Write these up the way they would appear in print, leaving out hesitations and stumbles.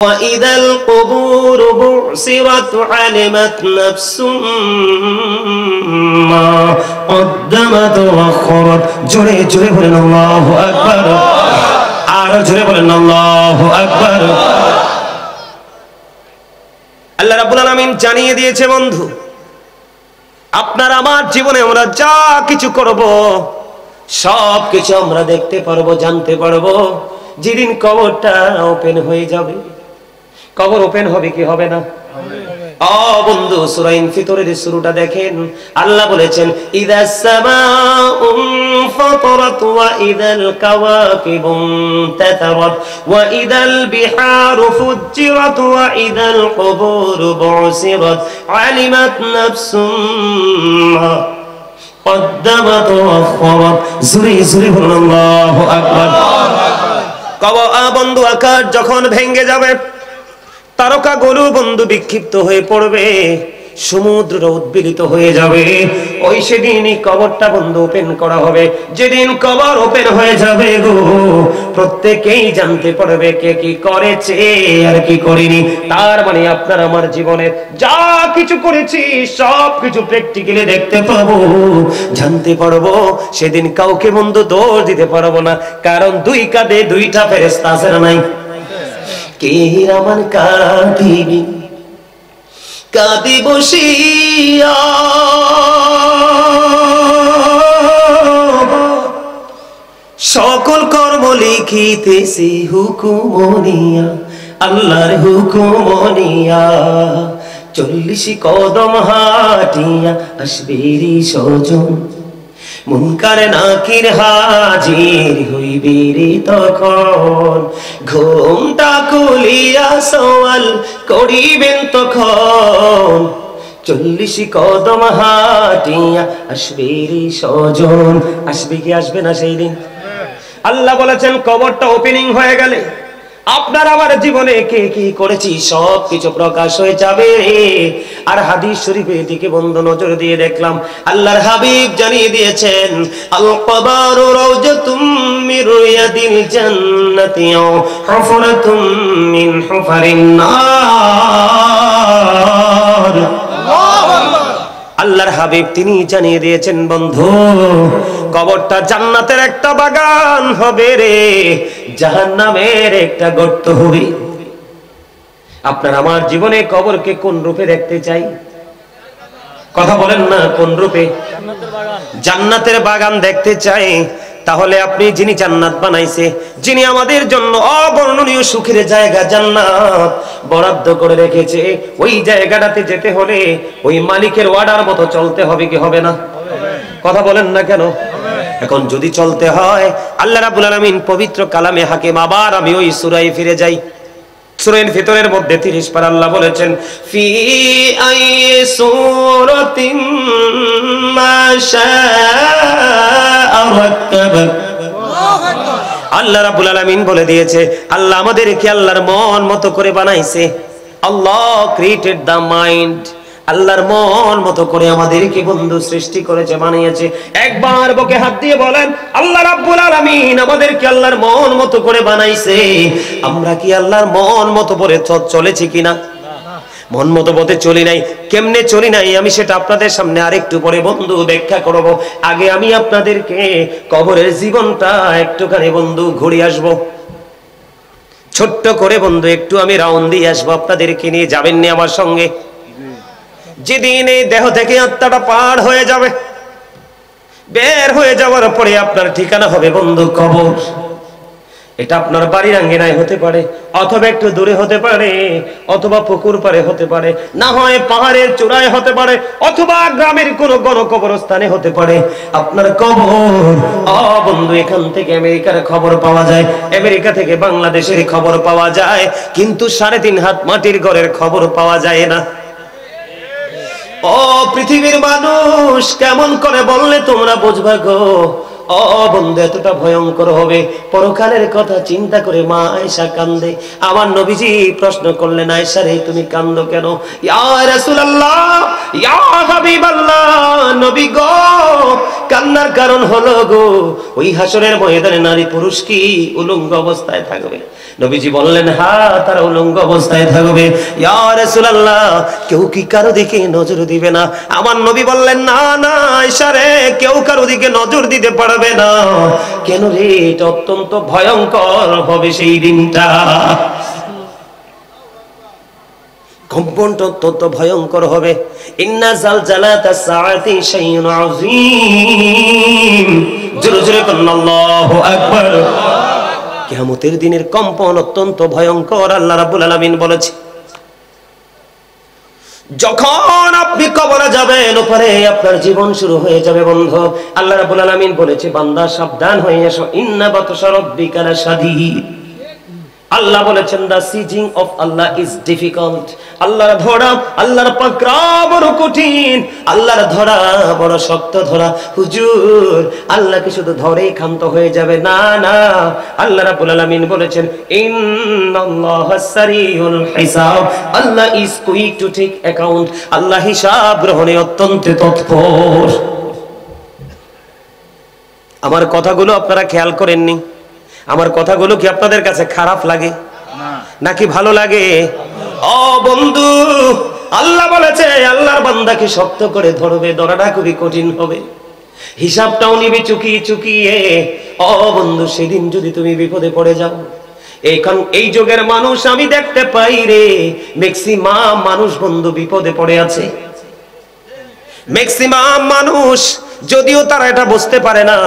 وإذا القبور بعثرت علمت نفس ما قدمت وأخرت জোরে জোরে বলেন আল্লাহু আকবার আর জোরে বলেন আল্লাহু আকবার। আল্লাহ রাব্বুল আলামিন জানিয়ে দিয়েছে বন্ধু, আপনার আমার জীবনে আমরা যা কিছু করব সব কিছু আমরা দেখতে পারবো, জানতে পারবো যেদিন কবরটা ওপেন হয়ে যাবে। কবর ওপেন হবে কি হবে না? বন্ধু সূরা ইনফিতরের শুরুটা দেখেন, আল্লাহ বলেছেন ইদাস সামাউ ফাতারাত ওয়া ইদাল কাওয়াকিবু তাতারাত ওয়া ইদাল বিহারু ফুজ্জিরাত ওয়া ইদাল কুবুরু বুসিরাত আলিমাত নাফসুম মা কদ্দামাত ওয়া আখখারাত। জোরে জোরে বলুন আল্লাহু আকবার। কবর বন্ধু আকাশ যখন ভেঙে যাবে, তারকা গরু বন্ধু বিক্ষিপ্ত হয়ে পড়বে, সমুদ্র উদ্বেলিত হয়ে যাবে, ওই সেদিনই কবরটা বন্ধু ওপেন করা হবে। যেদিন কবর ওপেন হয়ে যাবে গো, প্রত্যেকেই জানতে পারবে কে কি করেছে আর কি করেনি। তার মানে আপনার আমার জীবনে যা কিছু করেছি সব কিছু প্র্যাকটিক্যালি দেখতে পাবো, জানতে পারবো। সেদিন কাউকে বন্ধু দোষ দিতে পারবো না, কারণ দুই কাঁধে দুইটা ফেরেশতা আছে না নাই? কে আমার কাঁদিবি কাঁদি বসিয়া, সকল কর্ম লিখিতেছি হুকুমনিয়া, আল্লাহর হুকুমনিয়া। 40 কদম হাঁটিয়া আসবেরি সজন, মুনকার নাকির হাজির হইবি রে তখন। ঘুমটা খুলিয়া সওয়াল করিবেন তখন, 40 কদম হাঁটিয়া আসবে রে সজন। আসবে কি আসবে না সেই দিন? আল্লাহ বলেছেন কবরটা ওপেনিং হয়ে গেলে আপনার আমার জীবনে কে কি করেছি সব কিছু প্রকাশ হয়ে যাবে। আর হাদিস শরীফের দিকে বন্ধু নজর দিয়ে দেখলাম, আল্লাহর হাবিব জানিয়ে দিয়েছেন আল কবরু রাউজাতুম মির রিয়াদিল জান্নাতি ওয়া হুফরাতুম মিন হুফারিন নার। আল্লাহর হাবিব তিনি জানিয়ে দিয়েছেন বন্ধু, কবরটা জান্নাতের একটা বাগান হবে রে, জাহান্নামের একটা গর্ত হবে। আপনার আমার জীবনে কবরকে কোন রূপে দেখতে চাই? কথা বলেন না, কোন রূপে? জান্নাতের বাগান দেখতে চাই। তাহলে আপনি যিনি জান্নাত বানাইছে, যিনি আমাদের জন্য অবর্ণনীয় সুখের জায়গা জান্নাত বরাদ্দ করে রেখেছে, ওই জায়গাটাতে যেতে হলে ওই মালিকের অর্ডার মতো চলতে হবে কি হবে না? কথা বলেন না কেন? এখন যদি চলতে হয়, আল্লাহ রাব্বুল আলামিন পবিত্র কালামে হাকিম, আবার আমি ওই সূরায় ফিরে যাই। সূরা ফিতরের মধ্যে 30 পারা আল্লাহ বলেছেন ফি আই সূরাতিন মা শাআ রাক্কাবা। আল্লাহ রাব্বুল আলামিন বলে দিয়েছে, আল্লাহ আমাদেরকে আল্লাহর মন মতো করে বানাইছে। আল্লাহ ক্রিয়েটেড দা মাইন্ড, আল্লাহর মন মতো করে আমাদেরকে বন্ধু সৃষ্টি করেছে, বানিয়েছে। একবার বুকে হাত দিয়ে বলেন, আল্লাহ রাব্বুল আলামিন আমাদেরকে আল্লাহর মন মতো করে বানাইছে। আমরা কি আল্লাহর মন মতো করে চলেছি কিনা? মন মতো পথে চলি নাই। কেমনে চলি নাই আমি সেটা আপনাদের সামনে আরেকটু পরে বন্ধু ব্যাখ্যা করব। আগে আমি আপনাদেরকে কবরের জীবনটা একটুখানি বন্ধু ঘুরে আসবো, ছোট্ট করে বন্ধু একটু আমি রাউন্ড দিয়ে আসবো আপনাদেরকে নিয়ে। যাবেন নি আমার সঙ্গে? যেদিন এই দেহ থেকে আত্মাটা পার হয়ে যাবে, বের হয়ে যাওয়ার পরে আপনার ঠিকানা হবে বন্ধু কবর। এটা আপনার বাড়ির আঙ্গিনায় হতে পারে, অথবা একটু দূরে হতে পারে, অথবা পুকুর পাড়ে হতে পারে, না হয় পাহাড়ের চূড়ায় হতে পারে, অথবা গ্রামের কোনো গণকবরস্থানে হতে পারে আপনার কবর। বন্ধু এখান থেকে আমেরিকার খবর পাওয়া যায়, আমেরিকা থেকে বাংলাদেশের খবর পাওয়া যায়, কিন্তু 3.5 হাত মাটির ঘরের খবর পাওয়া যায় না। পৃথিবীর মানুষ কেমন করে বললে তোমরা বুঝবা গো? বন্ধু এতটা ভয়ঙ্কর হবে। পরকালের কথা চিন্তা করে মা আয়েশা কান্দে। আমার নবীজি প্রশ্ন করলেন, আয়েশা রে তুমি কান্দো কেন? ইয়া রাসূলুল্লাহ, ইয়া হাবিবাল্লাহ, নবী গো, কান্নার কারণ হলো গো ওই হাসরের ময়দানে নারী পুরুষ কি উলঙ্গ অবস্থায় থাকবে। নবীজি বললেন, হ্যাঁ তারা উলঙ্গ অবস্থায় থাকবে। ইয়া রাসূলুল্লাহ, কেউ কি কারো দিকে নজর দিবে না? আমার নবী বললেন, না না আয়েশা রে, কেউ কারো দিকে নজর দিতে পারবে না। কেন রে? এটা অত্যন্ত ভয়ঙ্কর হবে সেই দিনটা। কম্পনটা অত্যন্ত ভয়ঙ্কর হবে। ইন্না জালজালাতাস সাআতি শাইউন আযীম। জোরে জোরে বলুন আল্লাহু আকবার। কিয়ামতের দিনের কম্পন অত্যন্ত ভয়ঙ্কর। আল্লাহ রাব্বুল আলামিন বলেছে, যখন আপনি কবরে যাবেন ওপারে আপনার জীবন শুরু হয়ে যাবে বন্ধু। আল্লাহ রাব্বুল আলামিন বলেছে, বান্দা সাবধান হয়ে এসো, ইন্না বাতশা রাব্বিকা লাশাদীদ। আল্লাহ বলেছেন, the seizing of Allah is difficult. আল্লাহর ধরা, আল্লাহর পাকড়া বড় কঠিন, আল্লাহর ধরা বড় শক্ত ধরা। হুজুর, আল্লাহকে শুধু ধরেই ক্ষান্ত হয়ে যাবে না, না। আল্লাহ রাব্বুল আলামিন বলেছেন, ইন্নাল্লাহা সারিউল হিসাব। Allah is quick to take account. Allah হিসাব গ্রহণে অত্যন্ত তৎপর। আমার কথাগুলো আপনারা খেয়াল করেননি? আমার কথাগুলো কি আপনাদের কাছে খারাপ লাগে নাকি ভালো লাগে? ও বন্ধু, আল্লাহ বলেছে আল্লাহর বান্দাকে শক্ত করে ধরবে, ধরাটা খুবই কঠিন হবে, হিসাবটাও নিবি চুকিয়ে চুকিয়ে। ও বন্ধু, সেদিন যদি তুমি বিপদে পড়ে যাও, এখন এই যুগের মানুষ আমি দেখতে পাই রে, ম্যাক্সিমাম মানুষ বন্ধু বিপদে পড়ে আছে। ম্যাক্সিমাম মানুষ, যদিও তারা এটা বুঝতে পারে না,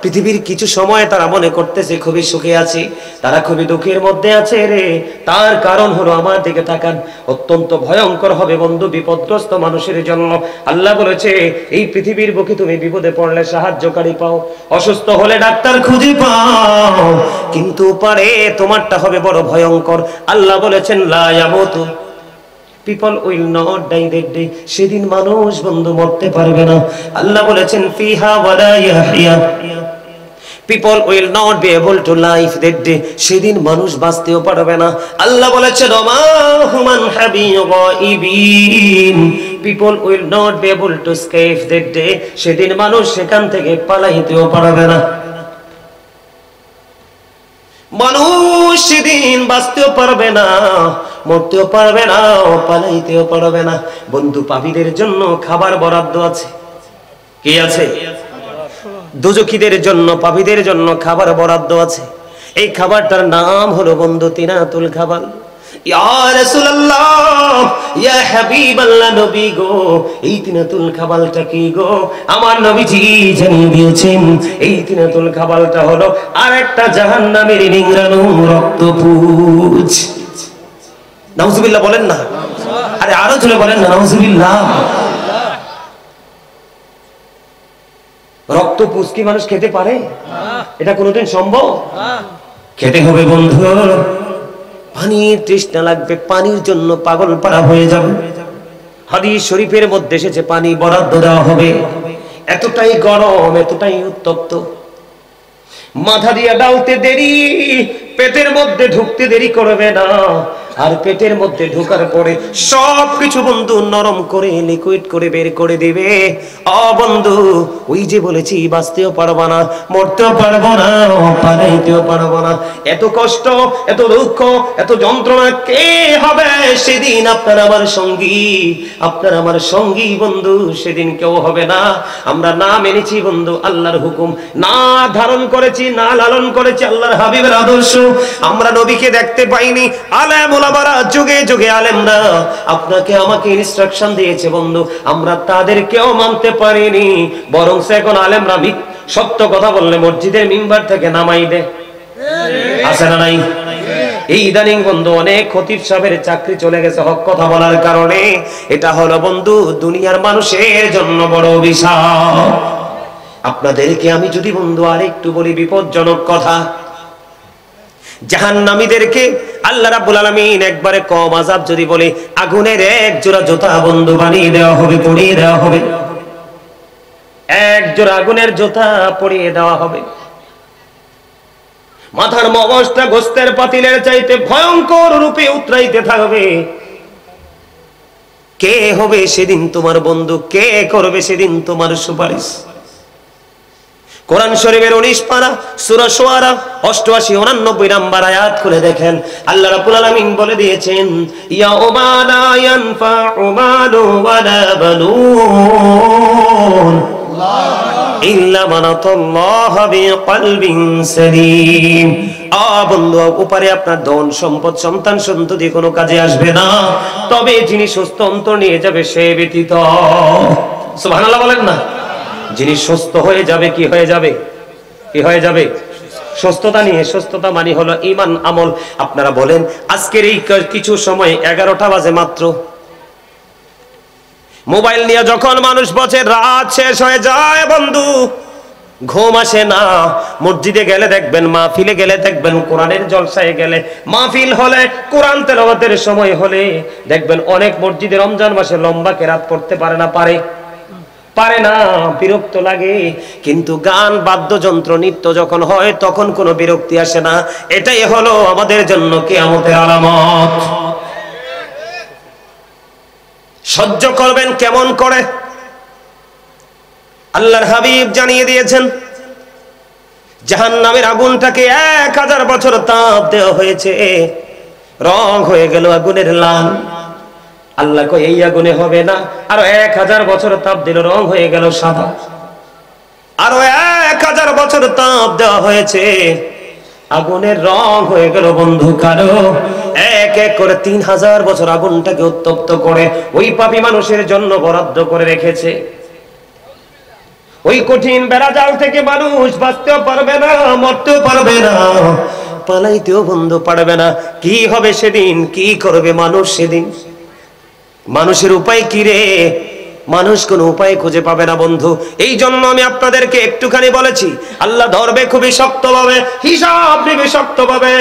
পৃথিবীর কিছু সময় তারা মনে করতেছে খুবই সুখে আছে, তারা খুবই দুঃখের মধ্যে আছে রে। তার কারণ হলো, আমার দিকে তাকান, অত্যন্ত ভয়ঙ্কর হবে বন্ধু বিপদগ্রস্ত মানুষের জন্য। আল্লাহ বলেছে, এই পৃথিবীর বুকে তুমি বিপদে পড়লে সাহায্যকারী পাও, অসুস্থ হলে ডাক্তার খুঁজে পাও, কিন্তু পারে তোমারটা হবে বড় ভয়ঙ্কর। আল্লাহ বলেছেন, লা ইয়ামুতু people will not die that day। সেদিন মানুষ বন্ধু মরতে পারবে না। আল্লাহ বলেছেন, ফিহা ওয়ালা ইয়াহইয়া। people will not be able to live that day। সেদিন মানুষ বাঁচতেও পারবে না। আল্লাহ বলেছেন, ওমা human হাবিয়িবিন। people will not be able to escape that day। সেদিন মানুষ সেখান থেকে পালাইতেও পারবে না। মানুষ সেদিন বাঁচতেও পারবে না, মরতেও পারবে না, পালাইতেও পারবে না। বন্ধু, পাপীদের জন্য খাবার বরাদ্দ আছে। কি আছে? দোজখীদের জন্য, পাপীদের জন্য খাবার বরাদ্দ আছে। এই খাবারটার নাম হলো বন্ধু তিনাতুল খাবার। ইয়া রাসূলুল্লাহ, ইয়া হাবিবাল্লাহ, নবী গো, এই তিনাতুল খাবারটা কি গো? আমার নবীজি জানিয়ে দিয়েছেন, এই তিনাতুল খাবারটা হলো আরেকটা জাহান্নামের নিংড়ানো রক্তপুঁজ। নাউজুবিল্লাহ বলেন না? আরে আরো জোরে বলেন না, নাউজুবিল্লাহ। রক্তপুঁজ কি মানুষ খেতে পারে? এটা কোনোদিন সম্ভব? খেতে হবে বন্ধু। পানির তৃষ্ণা লাগবে, পানির জন্য পাগল পারা হয়ে যাবে। হাদিস শরীফের মধ্যে এসেছে, পানি বরাদ্দ দেওয়া হবে। এতটাই গরম, এতটাই উত্তপ্ত, মাথা দিয়ে ডালতে দেরি, পেটের মধ্যে ঢুকতে দেরি করবে না। আর পেটের মধ্যে ঢোকার পরে সবকিছু বন্ধু নরম করে লিকুইড করে বের করে দিবে। ও বন্ধু, ওই যে বলেছি, বাঁচতেও পারবো না, মরতেও পারবো না, পালাইতেও পারবো না। এত কষ্ট, এত দুঃখ, এত যন্ত্রণা কে হবে সেদিন? আপনার আমার সঙ্গী, আপনার আমার সঙ্গী বন্ধু সেদিন কেউ হবে না। আমরা না মেনেছি বন্ধু আল্লাহর হুকুম, না ধারণ করেছি, না লালন করেছি আল্লাহর হাবিবের আদর্শ। আমরা নবীকে দেখতে পাইনি। আলেম ওলামারা, যুগে যুগে আলেমরা আপনাকে আমাকে ইনস্ট্রাকশন দিয়েছে বন্ধু, আমরা তাদেরকেও মানতে পারিনি। বরং এখন আলেমরা সত্য কথা বললে মসজিদের মিম্বার থেকে নামাই দেয়। আছে না নাই? এই ইদানিং বন্ধু অনেক খতিব সাহেবের চাকরি চলে গেছে হক কথা বলার কারণে। এটা হলো বন্ধু দুনিয়ার মানুষের জন্য বড় অভিশাপ। আপনাদেরকে আমি যদি বন্ধু আরেকটু বলি বিপজ্জনক কথা, জাহান্নামীদেরকে আল্লাহ রাব্বুল আলামিন একবারে কম আযাব যদি বলে, আগুনের এক জোড়া জুতা বন্ধু বানিয়ে দেওয়া হবে, পরিয়ে দেওয়া হবে। এক জোড়া আগুনের জুতা পরিয়ে দেওয়া হবে। মাথার মগজটা গোস্তের পাতিলের চাইতে ভয়ঙ্কর রূপে উতরাইতে থাকবে। কে হবে সেদিন তোমার বন্ধু? কে করবে সেদিন তোমার সুপারিশ? কোরআন শরীফের 19 পারা সূরা শুআরা 88 89 নম্বর আয়াত খুলে দেখেন, আল্লাহ রাব্বুল আলামিন বলে দিয়েছেন, ইয়াউমা লা ইয়ানফাউ মালু ওয়ালা বানুন ইল্লা মান আতাল্লাহা বিকলবিন সালিম। বন্ধু, উপরে আপনার ধন সম্পদ সন্তান সন্ততি কোনো কাজে আসবে না, তবে যিনি সুস্থ অন্তর নিয়ে যাবে সে ব্যতীত। সুবহানাল্লাহ বলেন না। যিনি সুস্থ হয়ে যাবে, কি হয়ে যাবে? কি হয়ে যাবে? সুস্থতা নিয়ে। সুস্থতা মানে হলো ঈমান আমল। আপনারা বলেন, আজকের এই কিছু সময় 11টা বাজে মাত্র, মোবাইল নিয়ে যখন মানুষ বসে, রাত শেষ হয়ে যায় বন্ধু, ঘুম আসে না। মসজিদে গেলে দেখবেন, মাহফিলে গেলে দেখবেন, কোরআনের জলসায় গেলে, মাহফিল হলে, কোরআন তেলাওয়াতের সময় হলে দেখবেন অনেক মসজিদে রমজান মাসে লম্বা কেরাত পড়তে পারে না, পারে না, বিরক্ত লাগে। কিন্তু গান বাদ্যযন্ত্র নৃত্য যখন হয় তখন কোনো বিরক্তি আসে না। এটাই হলো আমাদের জন্য কিয়ামতের আলামত। সহ্য করবেন কেমন করে? আল্লাহর হাবিব জানিয়ে দিয়েছেন, জাহান্নামের আগুনটাকে 1000 বছর তাপ দেওয়া হয়েছে, রং হয়ে গেল আগুনের লাল। আল্লাহ কই এই আগুনে হবে না, আরো 1000 বছর তাপ দিল, রং হয়ে গেল সাদা। আরো 1000 বছর তাপ দেওয়া হয়েছে, আগুনের রং হয়ে গেল বন্ধু কালো। এক এক করে 3000 বছর আগুনটাকে উত্তপ্ত করে ওই পাপী মানুষের জন্য বরাদ্দ করে রেখেছে। ওই কঠিন বেড়াজাল থেকে মানুষ বাঁচতেও পারবে না, মরতেও পারবে না, পালাইতেও বন্ধু পারবে না। কি হবে সেদিন? কি করবে মানুষ সেদিন? মানুষের উপায় কি রে? মানুষ কোন উপায় খুঁজে পাবে না বন্ধু। এই জন্য আমি আপনাদেরকে একটুখানি বলেছি, আল্লাহ ধরবে খুবই শক্তভাবে, হিসাব নেবে শক্তভাবে।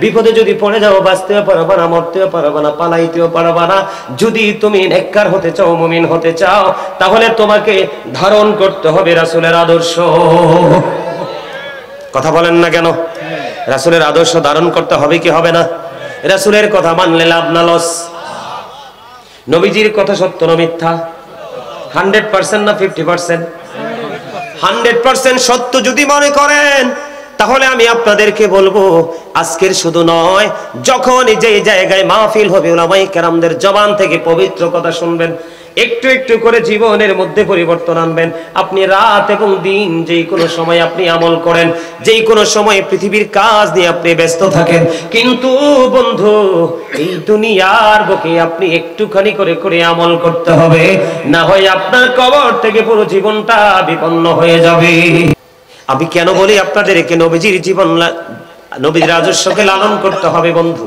বিপদে যদি পড়ে যাও, বাঁচতেও পারবে না, মরতেও পারবে না, পালাইতেও পারবে না। যদি তুমি নেককার হতে চাও, মুমিন হতে চাও, তাহলে তোমাকে ধারণ করতে হবে রাসূলের আদর্শ। কথা বলেন না কেন? রাসূলের আদর্শ ধারণ করতে হবে কি হবে না? রাসূলের কথা মানলে লাভ না লস? নবীজির কথা সত্য না মিথ্যা? 100% না 50%? 100% সত্য যদি মনে করেন, তাহলে আমি আপনাদেরকে বলবো, আজকের শুধু নয়, যখন যে জায়গায় মাহফিল হবে, উলামায়ে কেরামদের জবান থেকে পবিত্র কথা শুনবেন, একটু একটু করে জীবনের মধ্যে পরিবর্তন আনবেন। আপনি রাত এবং দিন যেই কোনো সময় আপনি আমল করেন, যেই কোনো সময় পৃথিবীর কাজ নিয়ে আপনি ব্যস্ত থাকেন, কিন্তু বন্ধু এই দুনিয়ার বুকে আপনি একটুখানি করে করে আমল করতে হবে, না হয় আপনার কবর থেকে পুরো জীবনটা বিপন্ন হয়ে যাবে। আমি কেন বলি আপনাদেরকে নবীজির জীবন, নবীর আদর্শকে লালন করতে হবে বন্ধু।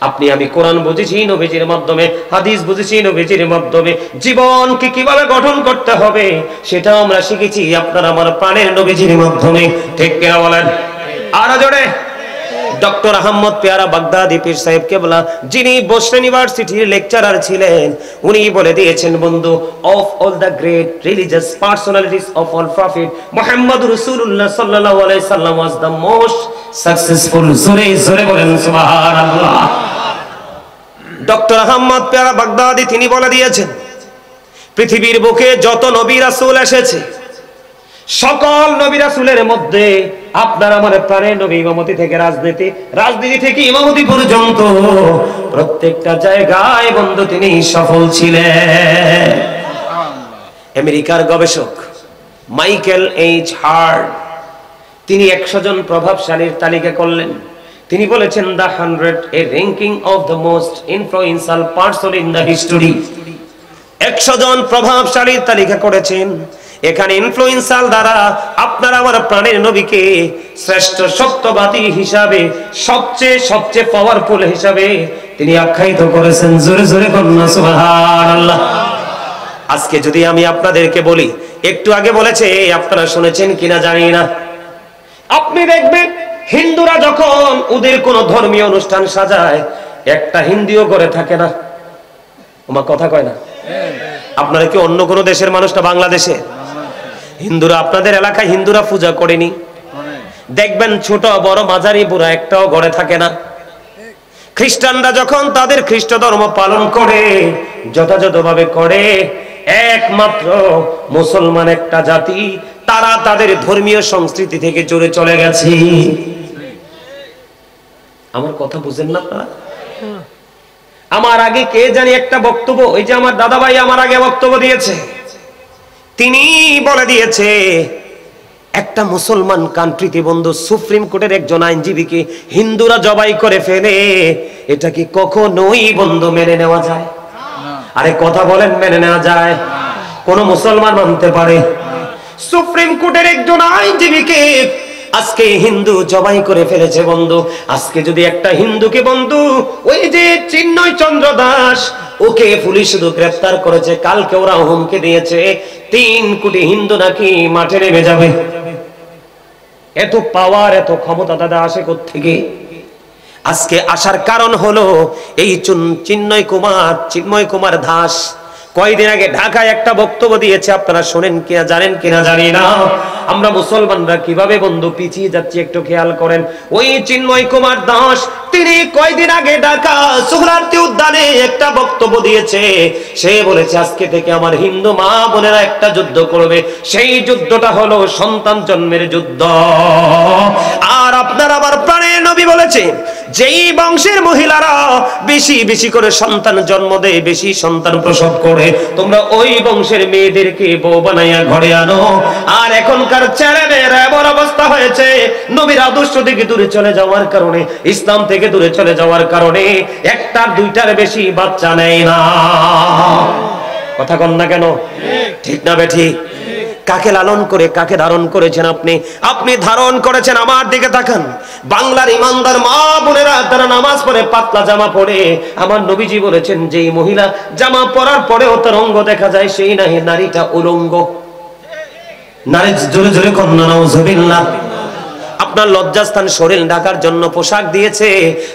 আপনি আমি কোরআন বুঝেছি নবীজির মাধ্যমে, হাদিস বুঝেছি নবীজির মাধ্যমে, জীবনকে কিভাবে গঠন করতে হবে সেটাও আমরা শিখেছি আপনার আমার প্রাণের নবীজির মাধ্যমে। ঠিক কিনা বলেন? আরো জোরে। ডক্টর আহমদ পেয়ারা বাগদাদি পীর সাহেব কেবলা, যিনি বোস্টন ইউনিভার্সিটির লেকচারার ছিলেন, উনি বলে দিয়েছেন বন্ধু, of all the great religious personalities of all prophet, Muhammad রাসূলুল্লাহ সাল্লাল্লাহু আলাইহি সাল্লাম ওয়াজ দ্য মোস্ট সাকসেসফুল। জোরে জোরে বলেন সুবহানাল্লাহ। ডক্টর আহমদ পেয়ারা বাগদাদি তিনি বলে দিয়েছেন, পৃথিবীর বুকে যত নবী রাসূল এসেছে, সকল নবী রাসূলের মধ্যে আপনার আমার প্রাণের নবী, ইমামতি থেকে রাজনীতি, রাজনীতি থেকে ইমামতি পর্যন্ত প্রত্যেকটা জায়গায় বন্ধু তিনি সফল ছিলেন। আমেরিকার গবেষক মাইকেল এইচ হার্ড তিনি 100 জন প্রভাবশালীর তালিকা করলেন। তিনি বলেছেন, the 100 A ranking of the most influential person in the history. 100 জন প্রভাবশালীর তালিকা করেছেন। এখানে ইনফ্লুয়েন্সাল দ্বারা আপনার আমার প্রাণের নবীকে শ্রেষ্ঠ সত্যবাদী হিসাবে, সবচেয়ে পাওয়ারফুল হিসাবে তিনি আখ্যায়িত করেছেন। জোরে জোরে বলুন সুবহানাল্লাহ। আজকে যদি আমি আপনাদেরকে বলি, একটু আগে বলেছে, আপনারা শুনেছেন কিনা জানি না, আপনি দেখবেন হিন্দুরা যখন ওদের কোন ধর্মীয় অনুষ্ঠান সাজায়, একটা হিন্দুও করে থাকে না। ওমা কথা কয় না। আপনারা কি অন্য কোন দেশের মানুষটা? বাংলাদেশে হিন্দুরা, আপনাদের এলাকায় হিন্দুরা পূজা করেনি? দেখবেন ছোট বড় মাঝারি বুড়া একটাও ঘরে থাকে না। খ্রিস্টানরা যখন তাদের খ্রিস্ট ধর্ম পালন করে, যথাযথভাবে করে, একমাত্র মুসলমান একটা জাতি তারা তাদের ধর্মীয় সংস্কৃতি থেকে জোরে চলে গেছে। আমার কথা বুঝেন না আপনারা? আমার আগে কে জানি একটা বক্তব্য, ওই যে আমার দাদা ভাই আমার আগে বক্তব্য দিয়েছে, তিনি বলে দিয়েছে একটা মুসলমান কান্ট্রিতে বন্ধু সুপ্রিম কোর্টের একজন আইনজীবীকে হিন্দুরা জবাই করে ফেলে, এটা কি কখনোই বন্ধু মেনে নেওয়া যায়? আরে কথা বলেন, মেনে নেওয়া যায়? কোন মুসলমান মানতে পারে? সুপ্রিম কোর্টের একজন আইনজীবীকে আজকে হিন্দু জবাই করে ফেলেছে বন্ধু। আজকে যদি একটা হিন্দুকে বন্ধু, ওই যে চিন্ময় চন্দ্র দাস, ওকে পুলিশ শুধু গ্রেফতার করেছে, কালকে ওরা হুমকি দিয়েছে 3 কোটি হিন্দু নাকি মাঠে নেমে যাবে। এত পাওয়ার, এত ক্ষমতা দাদা আসে কোত্থেকে? আজকে আসার কারণ হলো এই চিন্ময় কুমার দাস কয়েকদিন আগে ঢাকায় একটা বক্তব্য দিয়েছে, আপনারা শোনেন কিনা জানেন কিনা জানি না। আমরা মুসলমানরা কিভাবে বন্ধু পিছিয়ে যাচ্ছি একটু খেয়াল করেন। ওই চিন্ময় কুমার দাস তিনি কয়েকদিন আগে ঢাকা সোহরাওয়ার্দী উদ্যানে একটা বক্তব্য দিয়েছে। সে বলেছে আজকে থেকে আমার হিন্দু মা বোনেরা একটা যুদ্ধ করবে, সেই যুদ্ধটা হলো সন্তান জন্মের যুদ্ধ। আর আপনার আমার প্রাণের নবী বলেছে যেই বংশের মহিলারা বেশি বেশি করে সন্তান জন্ম দেয়, বেশি সন্তান প্রসব করে, তোমরা ওই বংশের মেয়েদেরকে বউ বানাইয়া ঘরে আনো। আর এখনকার ছেলেমেয়েরা এমন অবস্থা হয়েছে, নবীর আদর্শ থেকে দূরে চলে যাওয়ার কারণে, ইসলাম থেকে দূরে চলে যাওয়ার কারণে একটার দুইটার বেশি বাচ্চা নেয় না। কথা কন না কেন? ঠিক না বেঠিক? কাকে লালন করে কাকে ধারণ করেছেন আপনি? আপনি ধারণ করেছেন, আমার দিকে তাকান, বাংলার ইমানদার মা বোনেরা তারা নামাজ পড়ে পাতলা জামা পরে। আমার নবীজি বলেছেন যেই মহিলা জামা পরার পরেও তার অঙ্গ দেখা যায়, সেই নারীটা উলঙ্গ। নারী জোরে জোরে কন্যা নাউজুবিল্লাহ। আপনার লজ্জাস্থান শরীর ঢাকার জন্য পোশাক দিয়েছে,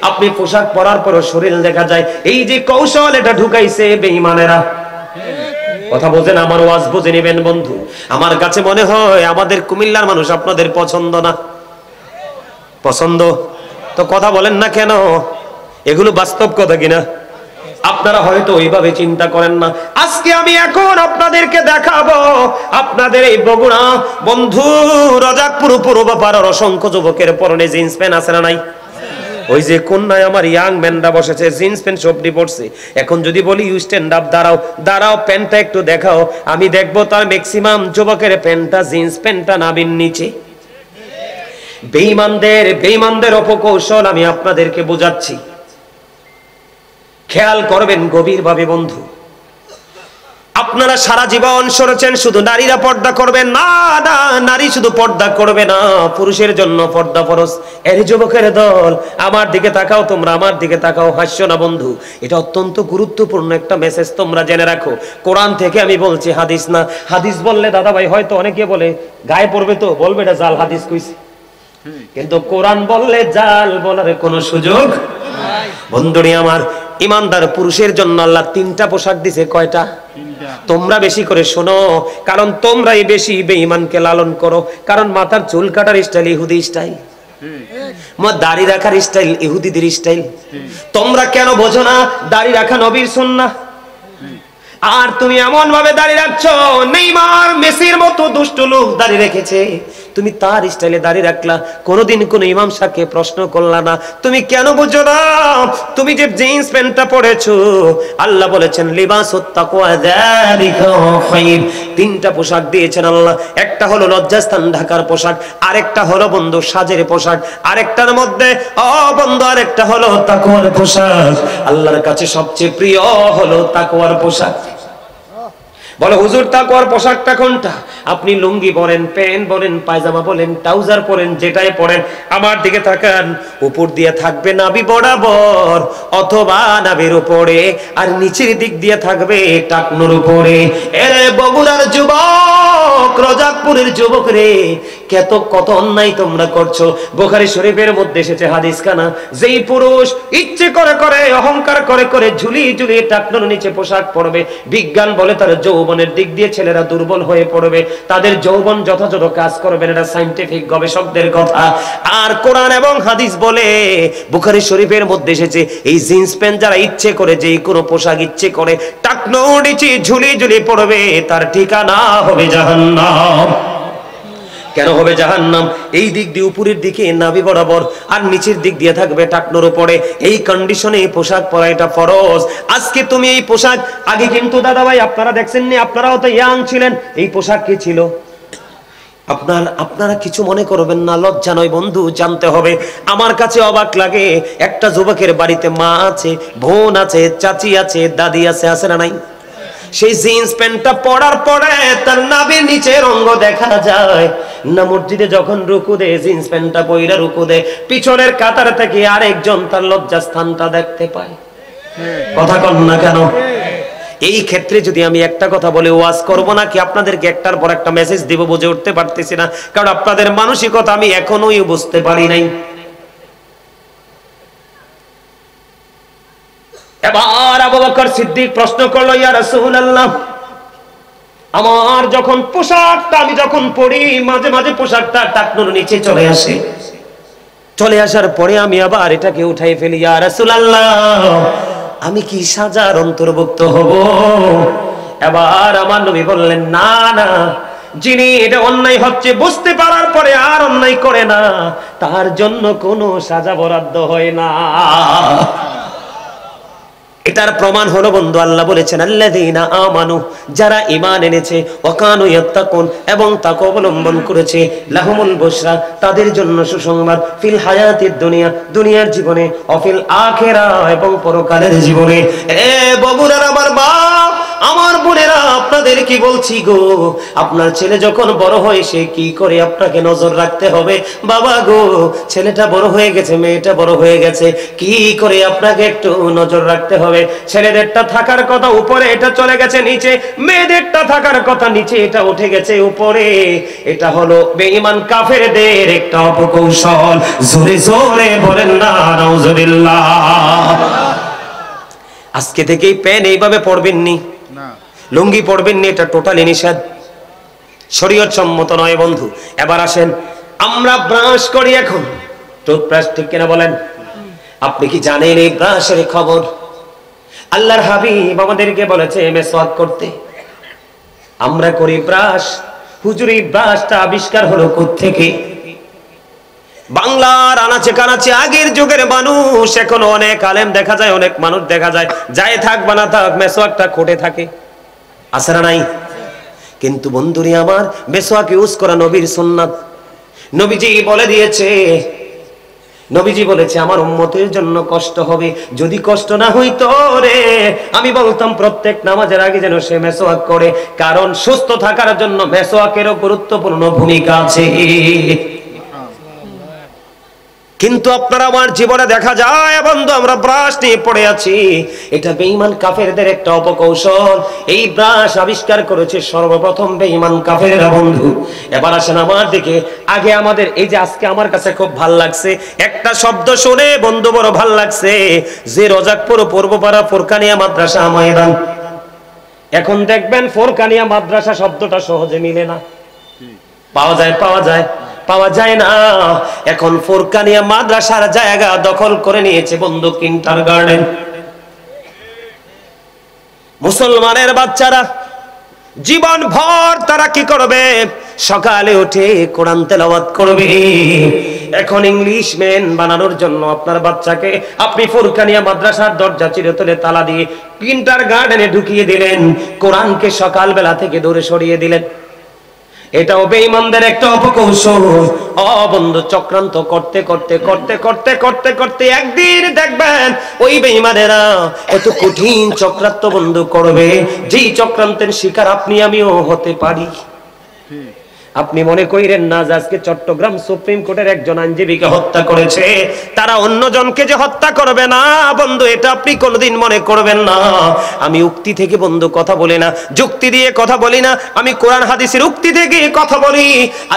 আপনি পোশাক পরার পরও শরীর দেখা যায়। এই যে কৌশল, এটা ঢুকাইছে বেঈমানেরা। কথা বোঝেন? আমার ওয়াজ বুঝে নেবেন বন্ধু। আমার কাছে মনে হয় আমাদের কুমিল্লার মানুষ আপনাদের পছন্দ না। পছন্দ তো কথা বলেন না কেন? এগুলো বাস্তব কথা কিনা? আপনারা হয়তো ওইভাবে চিন্তা করেন না। আজকে আমি এখন আপনাদেরকে দেখাবো, আপনাদের এই বগুড়া বন্ধু রজাকপুর পূর্বপাড়ার অসংখ্য যুবকের পরনে জিন্স প্যান্ট আছে না নাই? ওই যে কন্যায় আমার ইয়াং ম্যানরা বসেছে, জিন্স প্যান্ট সবটি পড়ছে। এখন যদি বলি ইউ স্ট্যান্ড আপ, দাঁড়াও দাঁড়াও, প্যান্টটা একটু দেখাও, আমি দেখবো তার ম্যাক্সিমাম যুবকের প্যান্টটা, জিন্স প্যান্টটা নাভির নিচে। বেঈমানদের অপকৌশল আমি আপনাদেরকে বোঝাচ্ছি, খেয়াল করবেন গভীরভাবে বন্ধু। আপনারা সারা জীবন সরেছেন শুধু নারীরা পর্দা করবেন, না না, নারী শুধু পর্দা করবে না, পুরুষের জন্য পর্দা ফরজ। এর যুবকের দল, আমার দিকে তাকাও, তোমরা আমার দিকে তাকাও, হাসছো না বন্ধু। এটা অত্যন্ত গুরুত্বপূর্ণ একটা মেসেজ, তোমরা জেনে রাখো। কোরআন থেকে আমি বলছি, হাদিস না। হাদিস বললে দাদা ভাই হয়তো অনেকে বলে গায়ে পড়বে, তো বলবে এটা জাল হাদিস কইছে, কিন্তু কোরআন বললে জাল বলার কোনো সুযোগ নাই। বন্ধুরি আমার, ইমানদার পুরুষের জন্য আল্লাহ 3টা পোশাক দিছে। কয়টা? তোমরা বেশি করে শোনো, কারণ তোমরাই বেশি বেঈমানকে লালন করো। কারণ মাথার চুল কাটার স্টাইল ইহুদি স্টাইল, দাড়ি রাখার স্টাইল ইহুদিদের স্টাইল। তোমরা কেন বোঝো না দাড়ি রাখা নবীর সুন্নাহ? আর তুমি এমন ভাবে দাড়ি রাখছো, নেইমার মেসির মতো দুষ্ট লোক দাড়ি রেখেছে, তুমি তার স্টাইলে দাড়ি রাখলা, কোনোদিন কোন ইমাম সাহেবকে প্রশ্ন করলা না। তুমি কেন বুঝো না? তুমি যে জিন্স প্যান্টটা পরেছো, আল্লাহ বলেছেন লিবাসুত তাকওয়া যালিকা খায়র। 3টা পোশাক দিয়েছেন আল্লাহ। একটা হলো লজ্জাস্থান ঢাকার পোশাক, আরেকটা হলো বন্ধু সাজের পোশাক, আরেকটার মধ্যে বন্ধু আরেকটা হলো তাকওয়ার পোশাক। আল্লাহর কাছে সবচেয়ে প্রিয় হলো তাকওয়ার পোশাক। বলে হুজুর তাকওয়ার পোশাকটা কোনটা? আপনি লুঙ্গি পরেন, প্যান্ট পরেন, পায়জামা পরেন, ট্রাউজার পরেন, যেটাই পরেন, আমার দিকে তাকান, উপর দিয়ে থাকবে নাভি বরাবর অথবা নাভির উপরে, আর নিচের দিক দিয়ে থাকবে টাকনুর উপরে। এরে বগুড়ার যুবক, রজাকপুরের যুবক রে, কত অন্যায় তোমরা করছো। বুখারী শরীফের মধ্যে এসেছে হাদিস খানা, যেই পুরুষ ইচ্ছে করে করে অহংকার করে করে ঝুলি ঝুলি টাকনুর নিচে পোশাক পরবে, বিজ্ঞান বলে তার যৌবনের দিক দিয়ে ছেলেরা দুর্বল হয়ে পড়বে, তাদের যৌবন যথাযথ কাজ করবে না। এটা সায়েন্টিফিক গবেষকদের কথা। আর কোরআন এবং হাদিস বলে, বুখারী শরীফের মধ্যে এসেছে, এই জিন্স প্যান্ট যারা ইচ্ছে করে যেই কোনো পোশাক ইচ্ছে করে টাকনুর নিচে ঝুলি ঝুলি পড়বে, তার ঠিকানা হবে জাহান্নাম। কেন হবে জাহান্নাম? এই দিক দিয়ে উপরের দিকে নাভি বরাবর আর নিচের দিক দিয়ে থাকবে টাকনোর উপরে। এই কন্ডিশনে পোশাক পরা এটা ফরজ। আজকে তুমি এই পোশাক, আগে কিন্তু দাদা ভাই আপনারা দেখছেন নি, আপনারাও তো ইয়াং ছিলেন, এই পোশাক কি ছিল? আপনারা কিছু মনে করবেন না, লজ্জা নয় বন্ধু, জানতে হবে। আমার কাছে অবাক লাগে, একটা যুবকের বাড়িতে মা আছে, বোন আছে, চাচি আছে, দাদি আছে, আছে না নাই? সেই জিন্স প্যান্টটা পরার পরে তার নাভির নিচের অঙ্গ দেখা যায় না। মসজিদে যখন রুকু দেয়, জিন্স প্যান্টটা পইরা রুকু দেয়, পিছনের কাতার থেকে আরেকজন তার লজ্জাস্থানটা দেখতে পায়। কথা কন না কেন? এই ক্ষেত্রে যদি আমি একটা কথা বলে ওয়াজ করব নাকি আপনাদেরকে একটার পর একটা মেসেজ দিব বুঝে উঠতে পারতেছি না, কারণ আপনাদের মানসিকতা আমি এখনোই বুঝতে পারি নাই। এবার আবু বকর সিদ্দিক প্রশ্ন করলো, ইয়া রাসূলুল্লাহ, আমার যখন পোশাকটা আমি যখন পরি, মাঝে মাঝে পোশাকটা টাকনুর নিচে চলে আসে, চলে আসার পরে আমি আবার এটাকে উঠাই ফেলি, ইয়া রাসূলুল্লাহ, আমি কি সাজার অন্তর্ভুক্ত হব? এবার আমার নবী বললেন, না না, যিনি এটা অন্যায় হচ্ছে বুঝতে পারার পরে আর অন্যায় করে না, তার জন্য কোনো সাজা বরাদ্দ হয় না। এটার প্রমাণ হলো বন্ধু, আল্লাহ বলেছেন, আল্লাযীনা আমানু, যারা ঈমান এনেছে, ওয়া কানু ইয়াত্তাকুন, এবং তাকওয়া অবলম্বন করেছে, লাহুমুল বুশরা, তাদের জন্য সুসংবাদ, ফিল হায়াতিদ দুনিয়া, দুনিয়ার জীবনে, ও ফিল আখিরাহ, এবং পরকালের জীবনে। এ বগুড়ার আমার বাপ, আমার বোনেরা, আপনাদের কি বলছি গো, আপনার ছেলে যখন বড় হয় সে কি করে আপনাকে নজর রাখতে হবে। বাবা গো, ছেলেটা বড় হয়ে গেছে, মেয়েটা বড় হয়ে গেছে, কি করে আপনাকে একটু নজর রাখতে হবে। ছেলেদেরটা থাকার কথা উপরে, এটা চলে গেছে নিচে, মেয়েদেরটা থাকার কথা নিচে, এটা উঠে গেছে উপরে। এটা হলো বেঈমান কাফেরদের একটা অপকৌশল। জোরে জোরে বলেন না নাউজুবিল্লাহ। আজকে থেকেই প্যান্ট এইভাবে পরবেন নি, লুঙ্গি পরবেন নি, এটা টোটালি নিষেধ, শরীয়ত সম্মত নয় বন্ধু। এবার আসেন, আমরা ব্রাশ করি এখন, টুথব্রাশ, ঠিক কিনা বলেন? আপনি কি জানেন এই ব্রাশের খবর? আল্লাহর হাবিব আমাদেরকে বলেছে মেসওয়াক করতে, আমরা করি ব্রাশ। হুজুর, এই ব্রাশটা আবিষ্কার হলো কোত্থেকে? বাংলার আনাচে কানাচে আগের যুগের মানুষ, এখন অনেক আলেম দেখা যায়, অনেক মানুষ দেখা যায়, যাই থাক বা না থাক মেসওয়াকটা কোটে থাকে, আছে না নাই? কিন্তু বন্ধুরি আমার, মেসওয়াক ইউজ করা নবীর সুন্নাত। নবীজি বলে দিয়েছে, নবীজি বলেছে আমার উম্মতের জন্য কষ্ট হবে, যদি কষ্ট না হইতো রে আমি বলতাম প্রত্যেক নামাজের আগে যেন সে মেসওয়াক করে, কারণ সুস্থ থাকার জন্য মেসওয়াকেরও গুরুত্বপূর্ণ ভূমিকা আছে। কিন্তু আপনারা আমার জীবনে দেখা যায় বন্ধু, আমরা ব্রাশ নিয়ে পড়ে আছি। এটা বেঈমান কাফেরদের একটা অপকৌশল। এই ব্রাশ আবিষ্কার করেছে সর্বপ্রথম বেঈমান কাফেররা বন্ধু। এবার আসেন আমার দিকে, আগে আমাদের এই যে আজকে আমার কাছে খুব ভাল লাগছে একটা শব্দ শুনে বন্ধু, বড় ভাল লাগছে, যে রোজাকপুর পূর্বপাড়া ফোরকানিয়া মাদ্রাসা ময়দান। এখন দেখবেন ফোরকানিয়া মাদ্রাসা শব্দটা সহজে মিলে না, পাওয়া যায় না। এখন ফোরকানিয়া মাদ্রাসার জায়গা দখল করে নিয়েছে বন্ধু কিন্ডারগার্টেন। মুসলমানের বাচ্চারা জীবন ভর তারা কি করবে? সকালে উঠে কোরআন তেলাওয়াত করবে। এখন ইংলিশ ম্যান বানানোর জন্য আপনার বাচ্চাকে আপনি ফোরকানিয়া মাদ্রাসার দরজা চিরতরে তালা দিয়ে কিন্ডারগার্টেনে ঢুকিয়ে দিলেন, কোরআনকে সকালবেলা থেকে দূরে সরিয়ে দিলেন। এটাও বেঈমানদের একটা অপকৌশল। বন্ধু, চক্রান্ত করতে করতে করতে করতে করতে করতে একদিন দেখবেন ওই বেঈমানেরা এত কঠিন চক্রান্ত বন্ধু করবে, যেই চক্রান্তের শিকার আপনি আমিও হতে পারি। আপনি মনে করেন না যে আজকে চট্টগ্রাম সুপ্রিম কোর্টের একজন আইনজীবীকে হত্যা করেছে, তারা অন্যজনকে যে হত্যা করবে না বন্ধু, এটা আপনি কোনোদিন মনে করবেন না। আমি উক্তি থেকে বন্ধু কথা বলি না, যুক্তি দিয়ে কথা বলি না, আমি কোরআন হাদিসের উক্তি থেকে কথা বলি।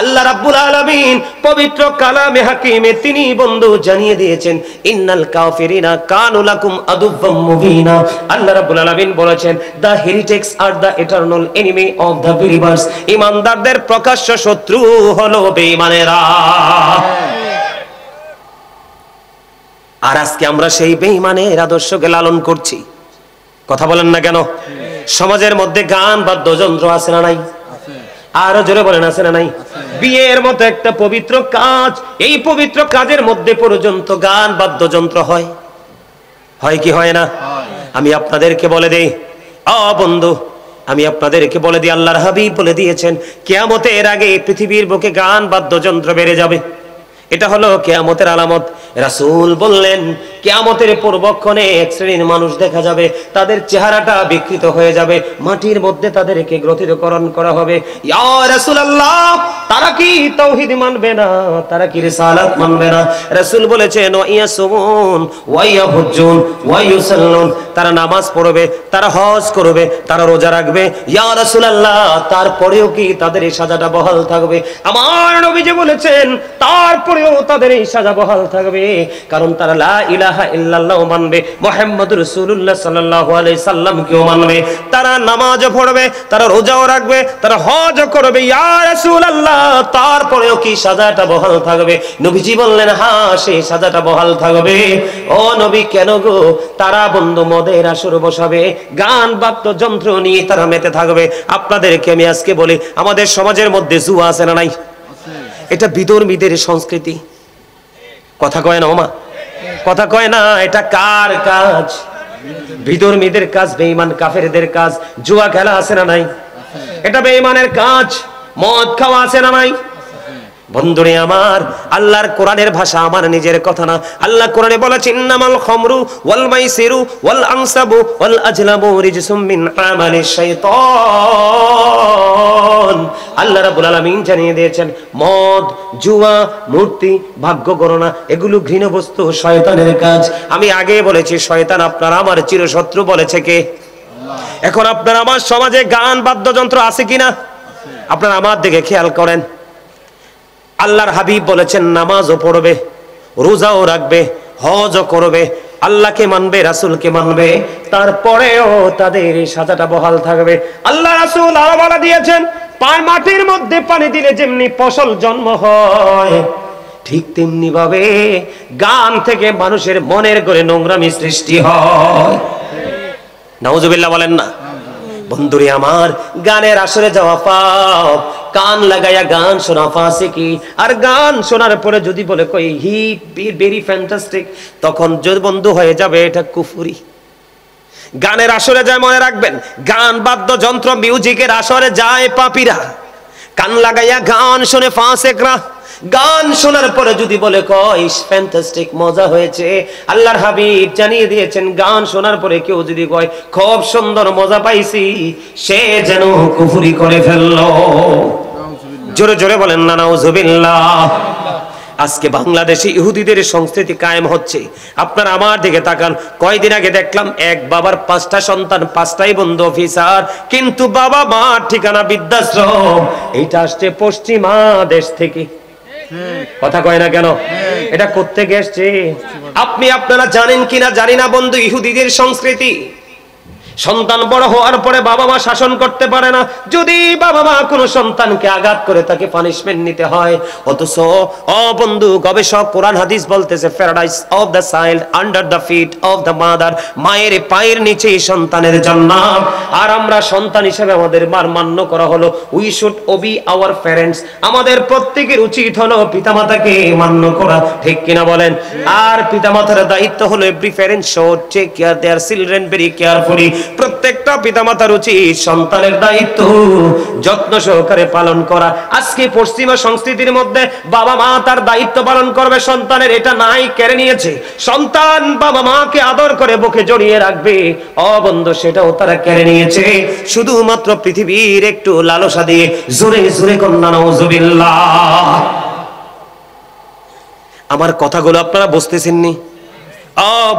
আল্লাহ রাব্বুল আলামিন পবিত্র কালামে হাকিমে তিনি বন্ধু জানিয়ে দিয়েছেন, ইন্নাল কাফিরিনা কানু লাকুম আদুওয়াম মুবিনা। আল্লাহ রাব্বুল আলামিন বলেছেন, the heretics are the eternal enemy of the believers. ঈমানদারদের প্রকাশ্য শত্রু হলো বেঈমানেরা। আর আজকে আমরা সেই বেঈমানের আদর্শকে লালন করছি। কথা বলেন না কেন? সমাজের মধ্যে গান বাদ্যযন্ত্র আছে না নাই? আরো জোরে বলেন আছে না নাই? বিয়ের মতো একটা পবিত্র কাজ, এই পবিত্র কাজের মধ্যে পর্যন্ত গান বাদ্যযন্ত্র হয়, হয় কি হয় না? আমি আপনাদেরকে বলে দেই, বন্ধু, আমি আপনাদেরকে বলে দিই, আল্লাহর হাবিব বলে দিয়েছেন কিয়ামতের আগে পৃথিবীর বুকে গান বাদ্যযন্ত্র বেড়ে যাবে। এটা হলো কিয়ামতের আলামত। রাসূল বললেন কিয়ামতের পূর্বক্ষণে এক শ্রেণীর মানুষ দেখা যাবে, তাদের চেহারাটা বিকৃত হয়ে যাবে, মাটির মধ্যে তাদেরকে গ্রথিতকরণ করা হবে। ইয়া রাসূলুল্লাহ, তারা কি তাওহীদ মানবে না? তারা কি রিসালাত মানবে না? রাসূল বলেছেন ওয়াইয়াসুমুন ওয়াইয়াহুজ্জুন ওয়াইয়ুসাল্লুন, তারা নামাজ পড়বে, তারা হজ করবে, তারা রোজা রাখবে। ইয়া রাসূলুল্লাহ, তারপরেও কি তাদের এই সাজাটা বহাল থাকবে? আমার নবীজি বলেছেন তারপরেও তাদের এই সাজা বহাল থাকবে, কারণ তারা লা ইলাহা ইল্লাল্লাহ মানবে, মুহাম্মদুর রাসূলুল্লাহ সাল্লাল্লাহু আলাইহি সাল্লাম কেও মানবে, তারা নামাজও পড়বে, তারা রোজাও রাখবে, তারা হজও করবে। ইয়া রাসূলুল্লাহ, তারপরেও কি সাজাটা বহাল থাকবে? নবীজি বললেন হ্যাঁ, সেই সাজাটা বহাল থাকবে। ও নবী, কেন গো? তারা বন্ধু মদের আসর বসাবে, গান বাদ্যযন্ত্র নিয়ে তারা মেতে থাকবে। আপনাদেরকে আমি আজকে বলি, আমাদের সমাজের মধ্যে জুয়া আছে না নাই? এটা বিধর্মীদের সংস্কৃতি। কথা কয় না ওমা? কথা কয় না? এটা কার কাজ? বিধর্মীদের কাজ, বেঈমান কাফেরদের কাজ। জুয়া খেলা আছে না নাই? এটা বেঈমানের কাজ। মদ খাওয়া আছে না নাই? বন্ধুরে আমার, আল্লাহর কোরআনের ভাষা, আমার নিজের কথা না। আল্লাহ কোরআনে বলেছেন ইন্নামাল খামরু ওয়াল মাইসিরু ওয়াল আনসাবু ওয়াল আজলামু রিজসুম মিন আমালিশ শাইতান। আল্লাহ রাব্বুল আলামিন জানিয়ে দিয়েছেন মদ, জুয়া, মূর্তি, ভাগ্য গণনা এগুলো ঘৃণ বস্তু, শয়তানের কাজ। আমি আগে বলেছি শয়তান আপনার আমার চিরশত্রু, বলেছে কে? এখন আপনার আমার সমাজে গান বাদ্যযন্ত্র আছে কিনা? আপনারা আমার দিকে খেয়াল করেন। আল্লাহর হাবিব বলেছেন নামাজও পড়বে, রোজাও রাখবে, হজও করবে, আল্লাহকে মানবে, রাসূলকে মানবে, তারপরেও তাদের এই সাজাটা বহাল থাকবে। আল্লাহ রাসূল আরো বলে দিয়েছেন মাটির মধ্যে পানি দিলে যেমনি ফসল জন্ম হয়, ঠিক তেমনি ভাবে গান থেকে মানুষের মনের করে নোংরামি সৃষ্টি হয়। নাউজুবিল্লাহ বলেন না? বন্ধুরে আমার, গানের আসরে যাওয়া পাপ, কান লাগাইয়া গান শোনা ফাসিকি। আর গান শোনার পরে যদি বলে কই হি ভেরি ফ্যান্টাস্টিক, তখন যদি বন্ধু হয়ে যাবে এটা কুফরি। গানের আসরে যায়, মনে রাখবেন, গান বাদ্যযন্ত্র মিউজিকের আসরে যায় পাপীরা, কান লাগাইয়া গান শুনে ফাসিকরা। গান শোনার পরে যদি বলে কয় ফ্যান্টাস্টিক, মজা হয়েছে, আল্লাহর হাবিব জানিয়ে দিয়েছেন গান শোনার পরে কেউ যদি কয় খুব সুন্দর মজা পাইছি, সে যেন কুফরি করে ফেললো। জোরে জোরে বলেন না নাউজুবিল্লাহ। আজকে বাংলাদেশে ইহুদিদের সংস্কৃতি কায়েম হচ্ছে। আপনারা আমার দিকে তাকান, কয়দিন আগে দেখলাম এক বাবার 5টা সন্তান, 5টাই বন্ধু অফিসার, কিন্তু বাবা মার ঠিকানা বৃদ্ধাশ্রম। এইটা আসছে পশ্চিমা দেশ থেকে। কথা কয় না কেন? এটা কোত্থেকে এসছে? আপনারা জানেন কিনা জানি না বন্ধু, ইহুদিদের সংস্কৃতি সন্তান বড় হওয়ার পরে বাবা মা শাসন করতে পারে না। যদি বাবা মা কোনো সন্তানকে আঘাত করে তাকে পানিশমেন্ট নিতে হয়। অথচ বন্ধু, গবেষক কোরআন হাদিস বলতেছে paradise of the child under the feet of the mother, মায়ের পায়ের নিচে সন্তানের জান্নাত। আর আমরা সন্তান হিসেবে আমাদের মান্য করা হলো we should Obi our parents, আমাদের প্রত্যেকের উচিত হলো পিতামাতাকে মান্য করা, ঠিক কিনা বলেন? আর পিতামাতার দায়িত্ব হলো every parent should take care their children very carefully. প্রত্যেকটা পিতামাতার উচিত সন্তানের দায়িত্ব যত্ন সহকারে পালন করা। আজকে পশ্চিমা সংস্কৃতির মধ্যে বাবা মা তার দায়িত্ব পালন করবে সন্তানের, এটা নাই, কেড়ে নিয়েছে। সন্তান বাবা মাকে আদর করে বুকে জড়িয়ে রাখবে, বন্ধু, সেটাও তারা কেড়ে নিয়েছে শুধুমাত্র পৃথিবীর একটু লালসা দিয়ে। জোরে জোরে কন্যা নাউজুবিল্লাহ। আমার কথাগুলো আপনারা বুঝতেছেন নি?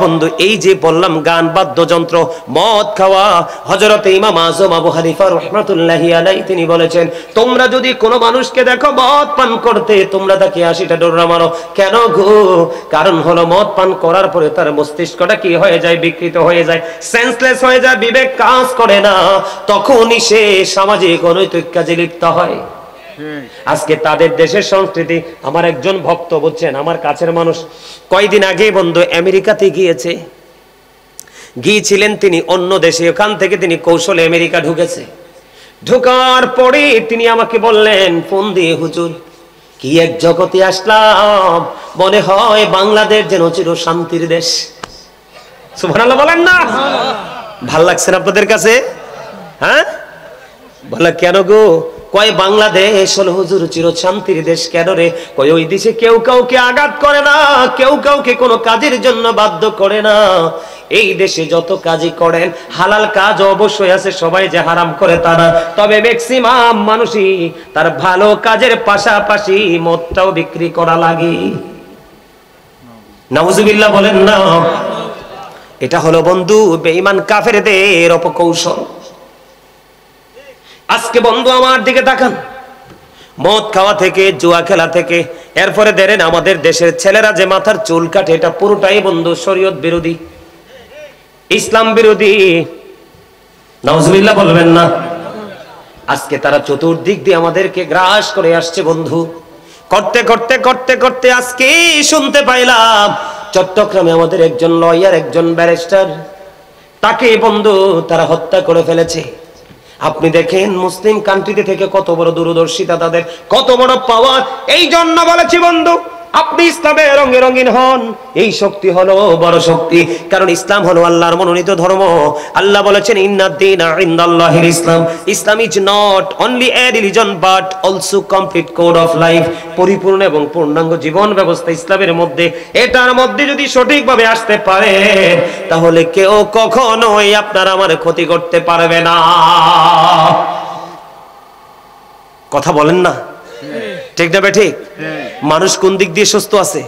বন্ধু, এই যে বললাম গান বাদ্যযন্ত্র, মদ খাওয়া, হযরতে ইমাম আযম আবু হানিফা রাহমাতুল্লাহি আলাইহি তিনি বলেছেন তোমরা যদি কোনো মানুষকে দেখো মদ পান করতে, তোমরা তাকে 80টা ডোরা মারো। কেন গো? কারণ হলো মদ পান করার পরে তার মস্তিষ্কটা কি হয়ে যায়? বিকৃত হয়ে যায়, সেন্সলেস হয়ে যায়, বিবেক কাজ করে না, তখনই সে সামাজিক অনৈতিক কাজে লিপ্ত হয়। আজকে তাদের দেশের সংস্কৃতি। আমার একজন ভক্ত, বুঝছেন, আমার কাছের মানুষ, কয়দিন আগে বন্ধু আমেরিকাতে গিয়েছিলেন তিনি অন্য দেশে, ওখান থেকে তিনি কৌশলে আমেরিকা ঢুকেছে। ঢোকার পরে তিনি আমাকে বললেন ফোন দিয়ে, হুজুর কি এক জগতে আসলাম, মনে হয় বাংলাদেশ যেন চির শান্তির দেশ। সুবহানাল্লাহ বলেন না? ভাল লাগছে না আপনাদের কাছে? হ্যাঁ, বলে কেন গো? কয় বাংলাদেশ হলো হুজুর চির শান্তির দেশ। কেন রে? কয় ওই দেশে কেউ কাউকে আঘাত করে না, কেউ কাউকে কোনো কাজের জন্য বাধ্য করে না। এই দেশে যত কাজই করেন হালাল কাজ অবশ্যই আছে, সবাই যে হারাম করে তা না, তবে ম্যাক্সিমাম মানুষই তার ভালো কাজের পাশাপাশি মদটাও বিক্রি করা লাগে। নাউজুবিল্লাহ বলেন না? এটা হলো বন্ধু বেঈমান কাফেরদের অপকৌশল। আজকে বন্ধু আমার দিকে তাকান, মদ খাওয়া থেকে, জুয়া খেলা থেকে, এরপরে দেখেন আমাদের দেশের ছেলেরা যে মাথার চুল কাটে, এটা পুরোটাই বন্ধু শরীয়ত বিরোধী, ইসলাম বিরোধী। নাউজুবিল্লাহ বলবেন না? আজকে তারা চতুর্দিক দিয়ে আমাদেরকে গ্রাস করে আসছে বন্ধু। করতে করতে করতে করতে আজকে শুনতে পাইলাম চট্টগ্রামে আমাদের একজন লয়ার, একজন ব্যারিস্টার, তাকে বন্ধু তারা হত্যা করে ফেলেছে। আপনি দেখেন মুসলিম কান্ট্রিতে থেকে কত বড় দূরদর্শিতা তাদের, কত বড় পাওয়ার। এই জন্য বলেছি বন্ধু, আপনি ইসলামের রঙে রঙিন হন, এই শক্তি হলো বড় শক্তি, কারণ ইসলাম হলো আল্লাহর মনোনীত ধর্ম। আল্লাহ বলেছেন ইন্নাদ-দীনা ইনদাল্লাহিল ইসলাম। Islam is not only a religion but also complete code of life. পরিপূর্ণ এবং পূর্ণাঙ্গ জীবন ব্যবস্থা ইসলামের মধ্যে। এটার মধ্যে যদি সঠিকভাবে আসতে পারে তাহলে কেউ কখনোই আপনার আমার ক্ষতি করতে পারবে না। কথা বলেন না? ঠিক না ঠিক? মানুষ কোন দিক দিয়ে সুস্থ আছে?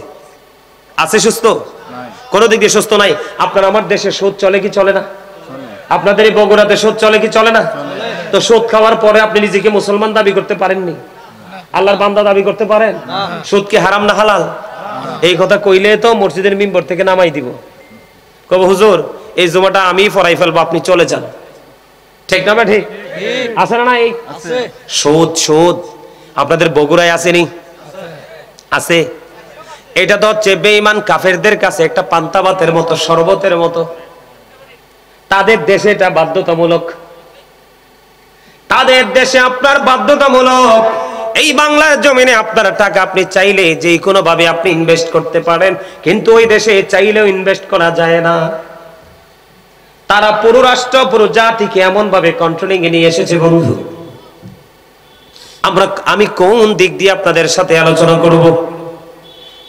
আছে সুস্থ? কোন দিক দিয়ে সুস্থ নাই। আপনার আমার দেশে সুদ চলে কি চলে না? আপনাদের এই বগুড়াতে সুদ চলে কি চলে না? তো সুদ খাওয়ার পরে আপনি নিজেকে মুসলমান দাবি করতে পারেননি, আল্লাহর বান্দা দাবি করতে পারেন? সুদ কি হারাম না হালাল? এই কথা কইলে তো মসজিদের মিম্বর থেকে নামাই দিব, কব হুজুর এই জুমাটা আমি ফরাই ফেলবো, আপনি চলে যান। ঠিক না ঠিক? আছে না? এই সুদ, সুদ আপনাদের বগুড়ায় আসেনি? আছে। এটা তো হচ্ছে বেঈমান কাফেরদের কাছে একটা পান্তা ভাতের মতো, শরবতের মতো। তাদের দেশে এটা বাধ্যতামূলক, তাদের দেশে আপনার বাধ্যতামূলক। এই বাংলার জমিনে আপনার টাকা আপনি চাইলে যে কোনো ভাবে আপনি ইনভেস্ট করতে পারেন, কিন্তু ওই দেশে চাইলেও ইনভেস্ট করা যায় না। তারা পুরো রাষ্ট্র, পুরো জাতিকে এমন ভাবে কন্ট্রোলিং এ নিয়ে এসেছে বন্ধু। আমি কোন দিক দিয়ে আপনাদের সাথে আলোচনা করব?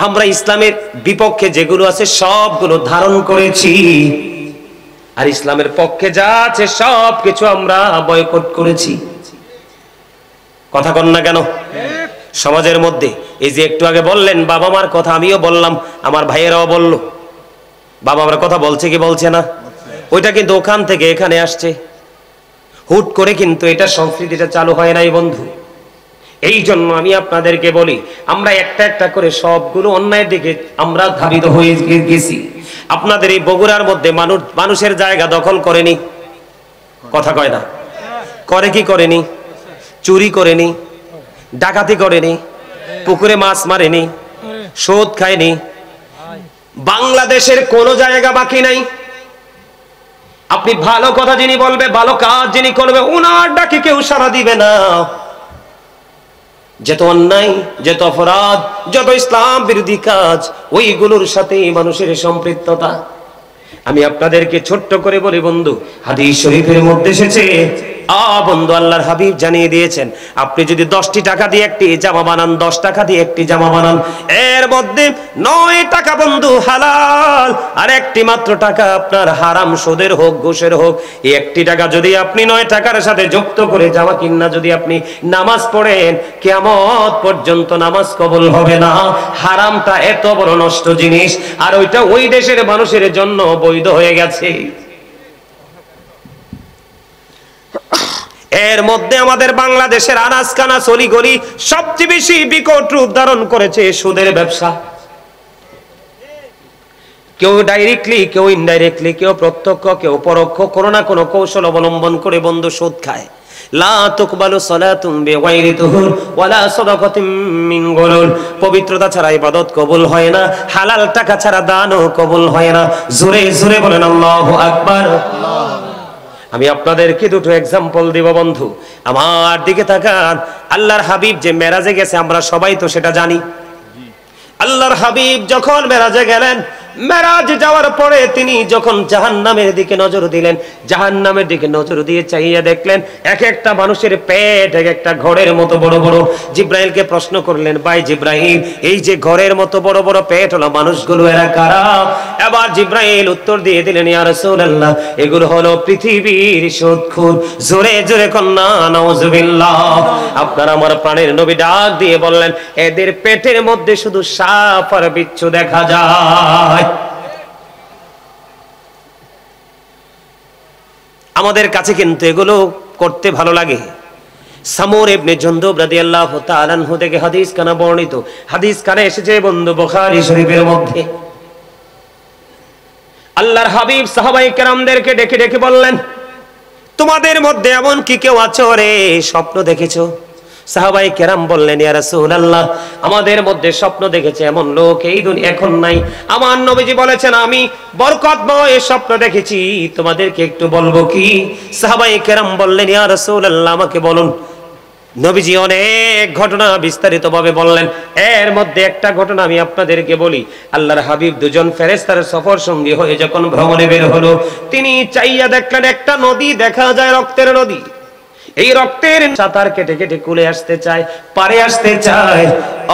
আমরা ইসলামের বিপক্ষে যেগুলো আছে সবগুলো ধারণ করেছি, আর ইসলামের পক্ষে যা আছে সবকিছু আমরা বয়কট করেছি। কথা কন না কেন? সমাজের মধ্যে এই যে একটু আগে বললেন বাবা মার কথা, আমিও বললাম, আমার ভাইয়েরাও বলল, বাবা মার কথা বলছে কি বলছে না? ওইটা কিন্তু ওখান থেকে এখানে আসছে, হুট করে কিন্তু এটা সংস্কৃতিটা চালু হয় নাই বন্ধু। এই জন্য আমি আপনাদেরকে বলি, আমরা একটা একটা করে সবগুলো অন্যায়ের দিকে আমরা ধাবিত হয়ে গেছি। আপনাদের এই বগুড়ার মধ্যে মানুষের জায়গা দখল করেনি, কথা কয় না? করে কি করেনি? চুরি করেনি, ডাকাতি করেনি, পুকুরে মাছ মারেনি, সুদ খায়নি। বাংলাদেশের কোনো জায়গা বাকি নাই। আপনি ভালো কথা যিনি বলবে, ভালো কাজ যিনি করবে, উনার ডাকে কেউ সাড়া দিবে না। যত অন্যায়, যত অপরাধ, যত ইসলাম বিরোধী কাজ, ওইগুলোর সাথে মানুষের সম্পৃক্ততা। আমি আপনাদেরকে ছোট্ট করে বলি বন্ধু, হাদিস শরীফের মধ্যে এসেছে, বন্ধু আল্লাহর হাবিব জানিয়ে দিয়েছেন, আপনি যদি 10টি টাকা দিয়ে একটি জামা বানান, 10 টাকা দিয়ে একটি জামা বানান, এর মধ্যে 9 টাকা বন্ধু হালাল, আর একটি মাত্র টাকা আপনার হারাম, সুদের হোক, ঘুষের হোক। এই একটি টাকা যদি আপনি 9 টাকার সাথে যুক্ত করে জামা কিনা যদি আপনি নামাজ পড়েন, কিয়ামত পর্যন্ত নামাজ কবুল হবে না। হারামটা এত বড় নষ্ট জিনিস, আর ওইটা ওই দেশের মানুষের জন্য বৈধ হয়ে গেছে। এর মধ্যে আমাদের বাংলাদেশের আনাজকানা চলিগলি সবচেয়ে বেশি বিকট রূপ ধারণ করেছে সুদের ব্যবসা। কেউ ডাইরেক্টলি, কেউ ইনডাইরেক্টলি, কেউ প্রত্যক্ষ, কেউ পরোক্ষ, কোনো না কোনো কৌশল অবলম্বন করে বন্ধু সুদ খায়। লা তুকবালু সালাতুম বিগাইরি তুহুর ওয়ালা সাদাকাতুম মিন গুলুল। পবিত্রতা ছাড়া ইবাদত কবুল হয় না, হালাল টাকা ছাড়া দানও কবুল হয় না। জোরে জোরে বলেন আল্লাহু আকবার। আমি আপনাদেরকে দুটো এক্সাম্পল দিব বন্ধু, আমার দিকে তাকান। আল্লাহর হাবিব যে মেরাজে গেছে আমরা সবাই তো সেটা জানি। আল্লাহর হাবিব যখন মেরাজে গেলেন, মেরাজ যাওয়ার পরে তিনি যখন জাহান্নামের দিকে নজর দিলেন, জাহান্নামের দিকে নজর দিয়ে চাইয়া দেখলেন এক একটা মানুষের পেট এক একটা ঘরের মতো বড় বড়। জিব্রাইলকে প্রশ্ন করলেন, ভাই জিব্রাইল, এই যে ঘরের মতো বড় বড় পেট হলো মানুষগুলো এরা কারা? এবার জিব্রাইল উত্তর দিয়ে দিলেন, ইয়া রাসূলুল্লাহ, এগুলো হলো পৃথিবীর সুদখোর। জোরে জোরে কন্যা নাউজুবিল্লাহ। আপনার আমার প্রাণের নবী ডাক দিয়ে বললেন, এদের পেটের মধ্যে শুধু সাপ আর বিচ্ছু দেখা যায়। আমাদের কাছে কিন্তু এগুলো করতে ভালো লাগে। সামুর ইবনে জুনদুব রাদিয়াল্লাহু তাআলা আনহু থেকে হাদিস কানা বর্ণিত, হাদিস কানে এসেছে বন্ধু বুখারী শরীফের মধ্যে। আল্লাহর হাবিব সাহাবায়ে কেরামদেরকে ডেকে ডেকে বললেন, তোমাদের মধ্যে এমন কি কেউ আছো রে স্বপ্ন দেখেছো? সাহাবায়ে কেরাম বললেন, ইয়া রাসূলুল্লাহ, আমাদের মধ্যে স্বপ্ন দেখেছে এমন লোক এই দুনিয়া এখন নাই। আমার নবীজি বলেছেন, আমি বরকতময় স্বপ্ন দেখেছি, তোমাদেরকে একটু বলবো কি? সাহাবায়ে কেরাম বললেন, ইয়া রাসূলুল্লাহ, আমাকে বলুন। নবীজি অনেক ঘটনা বিস্তারিতভাবে বললেন, এর মধ্যে একটা ঘটনা আমি আপনাদেরকে বলি। আল্লাহর হাবিব দুজন ফেরেশতার সফর সঙ্গী হয়ে যখন ভ্রমণে বের হলো, তিনি চাইয়া দেখলেন একটা নদী দেখা যায়, রক্তের নদী। এই রক্তের সাঁতার কেটে কেটে কুলে আসতে চায়, পারে আসতে চায়।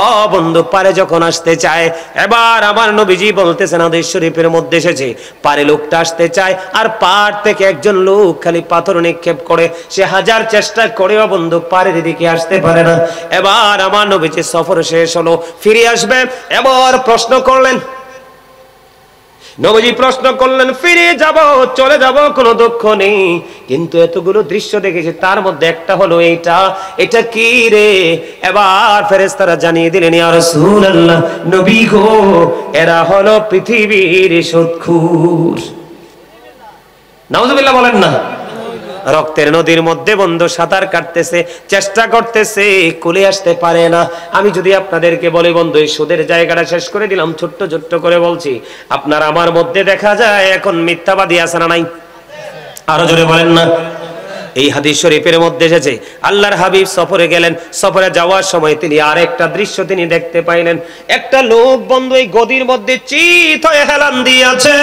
ও বন্ধু, পারে যখন আসতে চায়, এবার আমার নবীজি বলতেছেন, হাদিস শরীফের মধ্যে এসেছে, পারে লোকটা আসতে চায় আর পার থেকে একজন লোক খালি পাথর নিক্ষেপ করে, সে হাজার চেষ্টা করেও বন্ধু পারের দিকে আসতে পারে না। এবার আমার নবীজি সফর শেষ হলো, ফিরে আসবে, এবার প্রশ্ন করলেন, নবীজি প্রশ্ন করলেন, ফিরে যাব, চলে যাব, কোনো দুঃখ নেই, কিন্তু এতগুলো দৃশ্য দেখেছি, তার মধ্যে একটা হলো এইটা, এটা কি রে? এবার ফেরেশতারা জানিয়ে দিলেন, ইয়া রাসূলুল্লাহ, নবী গো, এরা হলো পৃথিবীর সুদখোর। নাউজুবিল্লাহ বলেন না। রক্তের নদীর মধ্যে বন্ধু সাঁতার কাটতেছে, চেষ্টা করতেছে, কুলে আসতে পারে না। আমি যদি আপনাদেরকে বলি বন্ধু, এই সুদের জায়গাটা শেষ করে দিলাম, ছোট্ট ছোট্ট করে বলছি, আপনার আমার মধ্যে দেখা যায় এখন মিথ্যাবাদী আছে না নাই? আরো জোরে বলেন না। এই হাদিস শরীফের মধ্যে এসেছে, আল্লাহর হাবিব সফরে গেলেন, সফরে যাওয়ার সময় তিনি আরেকটা দৃশ্য তিনি দেখতে পাইলেন। একটা লোক বন্ধু এই গদির মধ্যে চিত হয়ে হেলান দিয়েছে।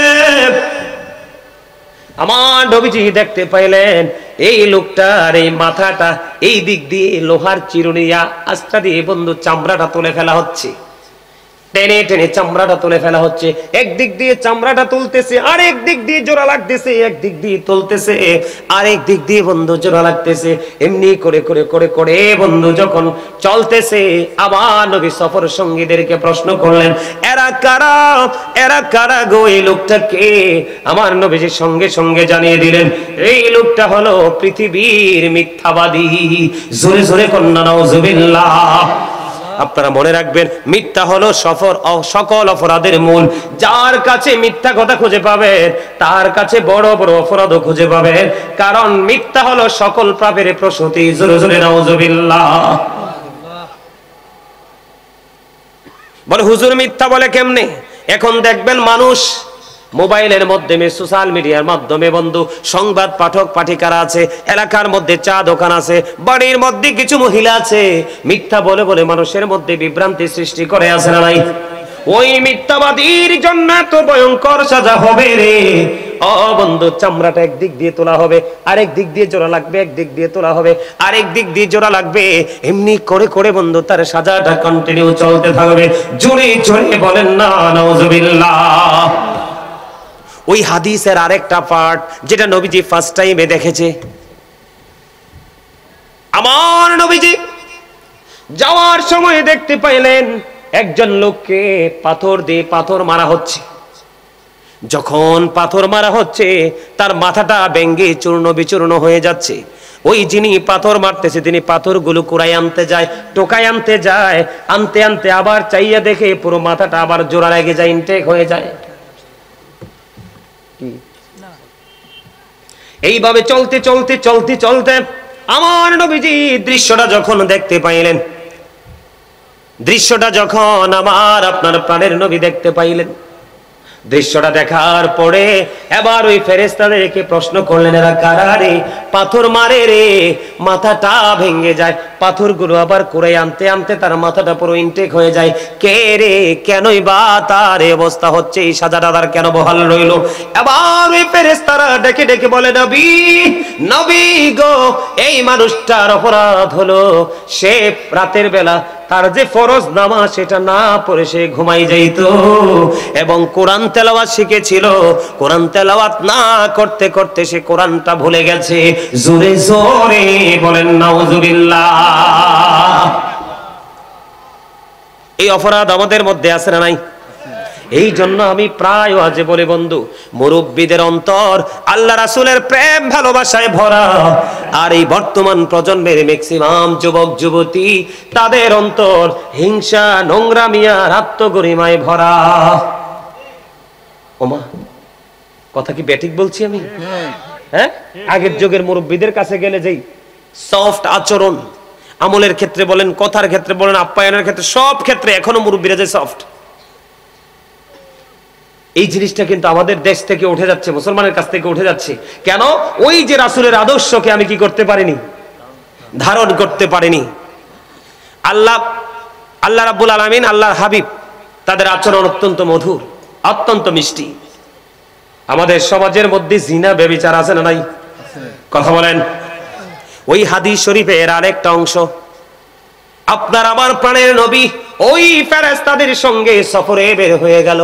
আমার নবীজি দেখতে পাইলেন এই লোকটার এই মাথাটা এই দিক দিয়ে লোহার চিরুনিয়া আস্তা দিয়ে বন্ধু চামড়াটা তুলে ফেলা হচ্ছে, টেনে টেনে চামড়াটা তুলে ফেলা হচ্ছে। একদিক দিয়ে চামড়াটা তুলতেছে, আরেক দিক দিয়ে জোড়া লাগতেছে, একদিক দিয়ে তুলতেছে, আরেক দিক দিয়ে বন্ধু জোড়া লাগতেছে। এমনি করে করে করে করে বন্ধু যখন চলতেছে, আবার নবী সফর সঙ্গীদেরকে প্রশ্ন করলেন, এরা কারা? এরা কারা গো? এই লোকটা কে? আমার নবীজি সঙ্গে সঙ্গে জানিয়ে দিলেন, এই লোকটা হলো পৃথিবীর মিথ্যাবাদী। জোরে জোরে কন্যা নাউজুবিল্লাহ। আপনারা মনে রাখবেন, মিথ্যা হলো সকল অপরাধের মূল। যার কাছে মিথ্যা কথা খুঁজে পাবেন, তার কাছে বড় বড় অপরাধও খুঁজে পাবেন, কারণ মিথ্যা হলো সকল পাপের প্রসূতি। জোরে জোরে নাউজুবিল্লাহ। বলে হুজুর মিথ্যা বলে কেমনে? এখন দেখবেন মানুষ মোবাইলের মাধ্যমে, সোশ্যাল মিডিয়ার মাধ্যমে বন্ধু সংবাদ পাঠক পাঠিকারা আছে, এলাকার মধ্যে চা দোকান আছে, বাড়ির মধ্যে কিছু মহিলা আছে, মিথ্যা বলে বলে মানুষের মধ্যে বিভ্রান্তি সৃষ্টি করে, আছে না নাই? ওই মিথ্যাবাদীর জন্য তো ভয়ঙ্কর সাজা হবে রে। ও বন্ধু, চামড়াটা একদিক দিয়ে তোলা হবে, আরেক দিক দিয়ে জোড়া লাগবে, একদিক দিয়ে তোলা হবে, আরেক দিক দিয়ে জোড়া লাগবে, এমনি করে করে বন্ধু তার সাজাটা কন্টিনিউ চলতে থাকবে। জোরে জোরে বলেন না নাউজুবিল্লাহ। ওই হাদিসের আরেকটা পার্ট যেটা নবীজি ফার্স্ট টাইমে দেখেছে, আমার নবীজি যাওয়ার সময় দেখতে পাইলেন একজন লোককে পাথর দিয়ে পাথর মারা হচ্ছে। যখন পাথর মারা হচ্ছে, তার মাথাটা ভেঙে চূর্ণ বিচূর্ণ হয়ে যাচ্ছে। ওই যিনি পাথর মারতেছে তিনি পাথরগুলো কুড়াই আনতে যায়, টোকাই আনতে যায়, আনতে আনতে আবার চাইয়া দেখে পুরো মাথাটা আবার জোড়া লেগে যায়, ইনটেক হয়ে যায়। এইভাবে চলতে চলতে চলতে চলতে আমার নবীজি দৃশ্যটা যখন দেখতে পাইলেন, দৃশ্যটা যখন আমার আপনার প্রাণের নবী দেখতে পাইলেন, দৃশ্যটা দেখার পরে এবার ওই ফেরেশতাদেরকে প্রশ্ন করলেন, এরা কারা রে? পাথর মারে রে, মাথাটা ভেঙে যায়। পাথরগুলো আবার কুড়াই আনতে আনতে তার মাথাটা পুরো ইনটেক হয়ে যায়। কে রে, কেনই বা তার এই অবস্থা হচ্ছে? এই সাজাটা তার কেন বহাল রইল? এবার ওই ফেরেশতারা ডেকে ডেকে বলে, নবী নবী গো, এই মানুষটার অপরাধ হলো সে রাতের বেলা তার যে ফরজ নামাজ সেটা না পড়ে সে ঘুমাই যাইত এবং কোরআন তেলাওয়াত শিখেছিল। কোরআন তেলাওয়াত না করতে করতে সে কোরআনটা ভুলে গেছে। জোরে জোরে বলেন নাউজুবিল্লাহ। এই অপরাধ আমাদের মধ্যে আছে না নাই? এই জন্য আমি প্রায় আজ বলি, বন্ধু, মুরব্বীদের অন্তর আল্লাহ রাসূলের প্রেম ভালোবাসায় ভরা, আর এই বর্তমান প্রজন্মের ম্যাক্সিমাম যুবক যুবতী তাদের অন্তর হিংসা, নোংরামি আর আত্মগরিমায় ভরা। ওমা, কথা কি ব্যাঠিক বলছি আমি? হ্যাঁ, আগের যুগের মুরব্বীদের কাছে গেলে যেই সফট আচরণ, আমলের ক্ষেত্রে বলেন, কথার ক্ষেত্রে বলেন, আপ্যায়নের ক্ষেত্রে, সব ক্ষেত্রে এখনো মুরব্বীরা যে সফট, এই জিনিসটা কিন্তু আমাদের দেশ থেকে উঠে যাচ্ছে, মুসলমানের কাছ থেকে উঠে যাচ্ছে। কেন? ওই যে রাসূলের আদর্শকে আমি কি করতে পারিনি, ধারণ করতে পারিনি। আল্লাহ রাব্বুল আলামিন, আল্লাহর হাবিব, তাদের আচরণ অত্যন্ত মধুর, অত্যন্ত মিষ্টি। আমাদের সমাজের মধ্যে জিনা ব্যভিচার আছে না নাই? কথা বলেন। ওই হাদিস শরীফের আরেকটা অংশ, আপনার আমার প্রাণের নবী ওই ফেরেশতাদের সঙ্গে সফরে বের হয়ে গেল।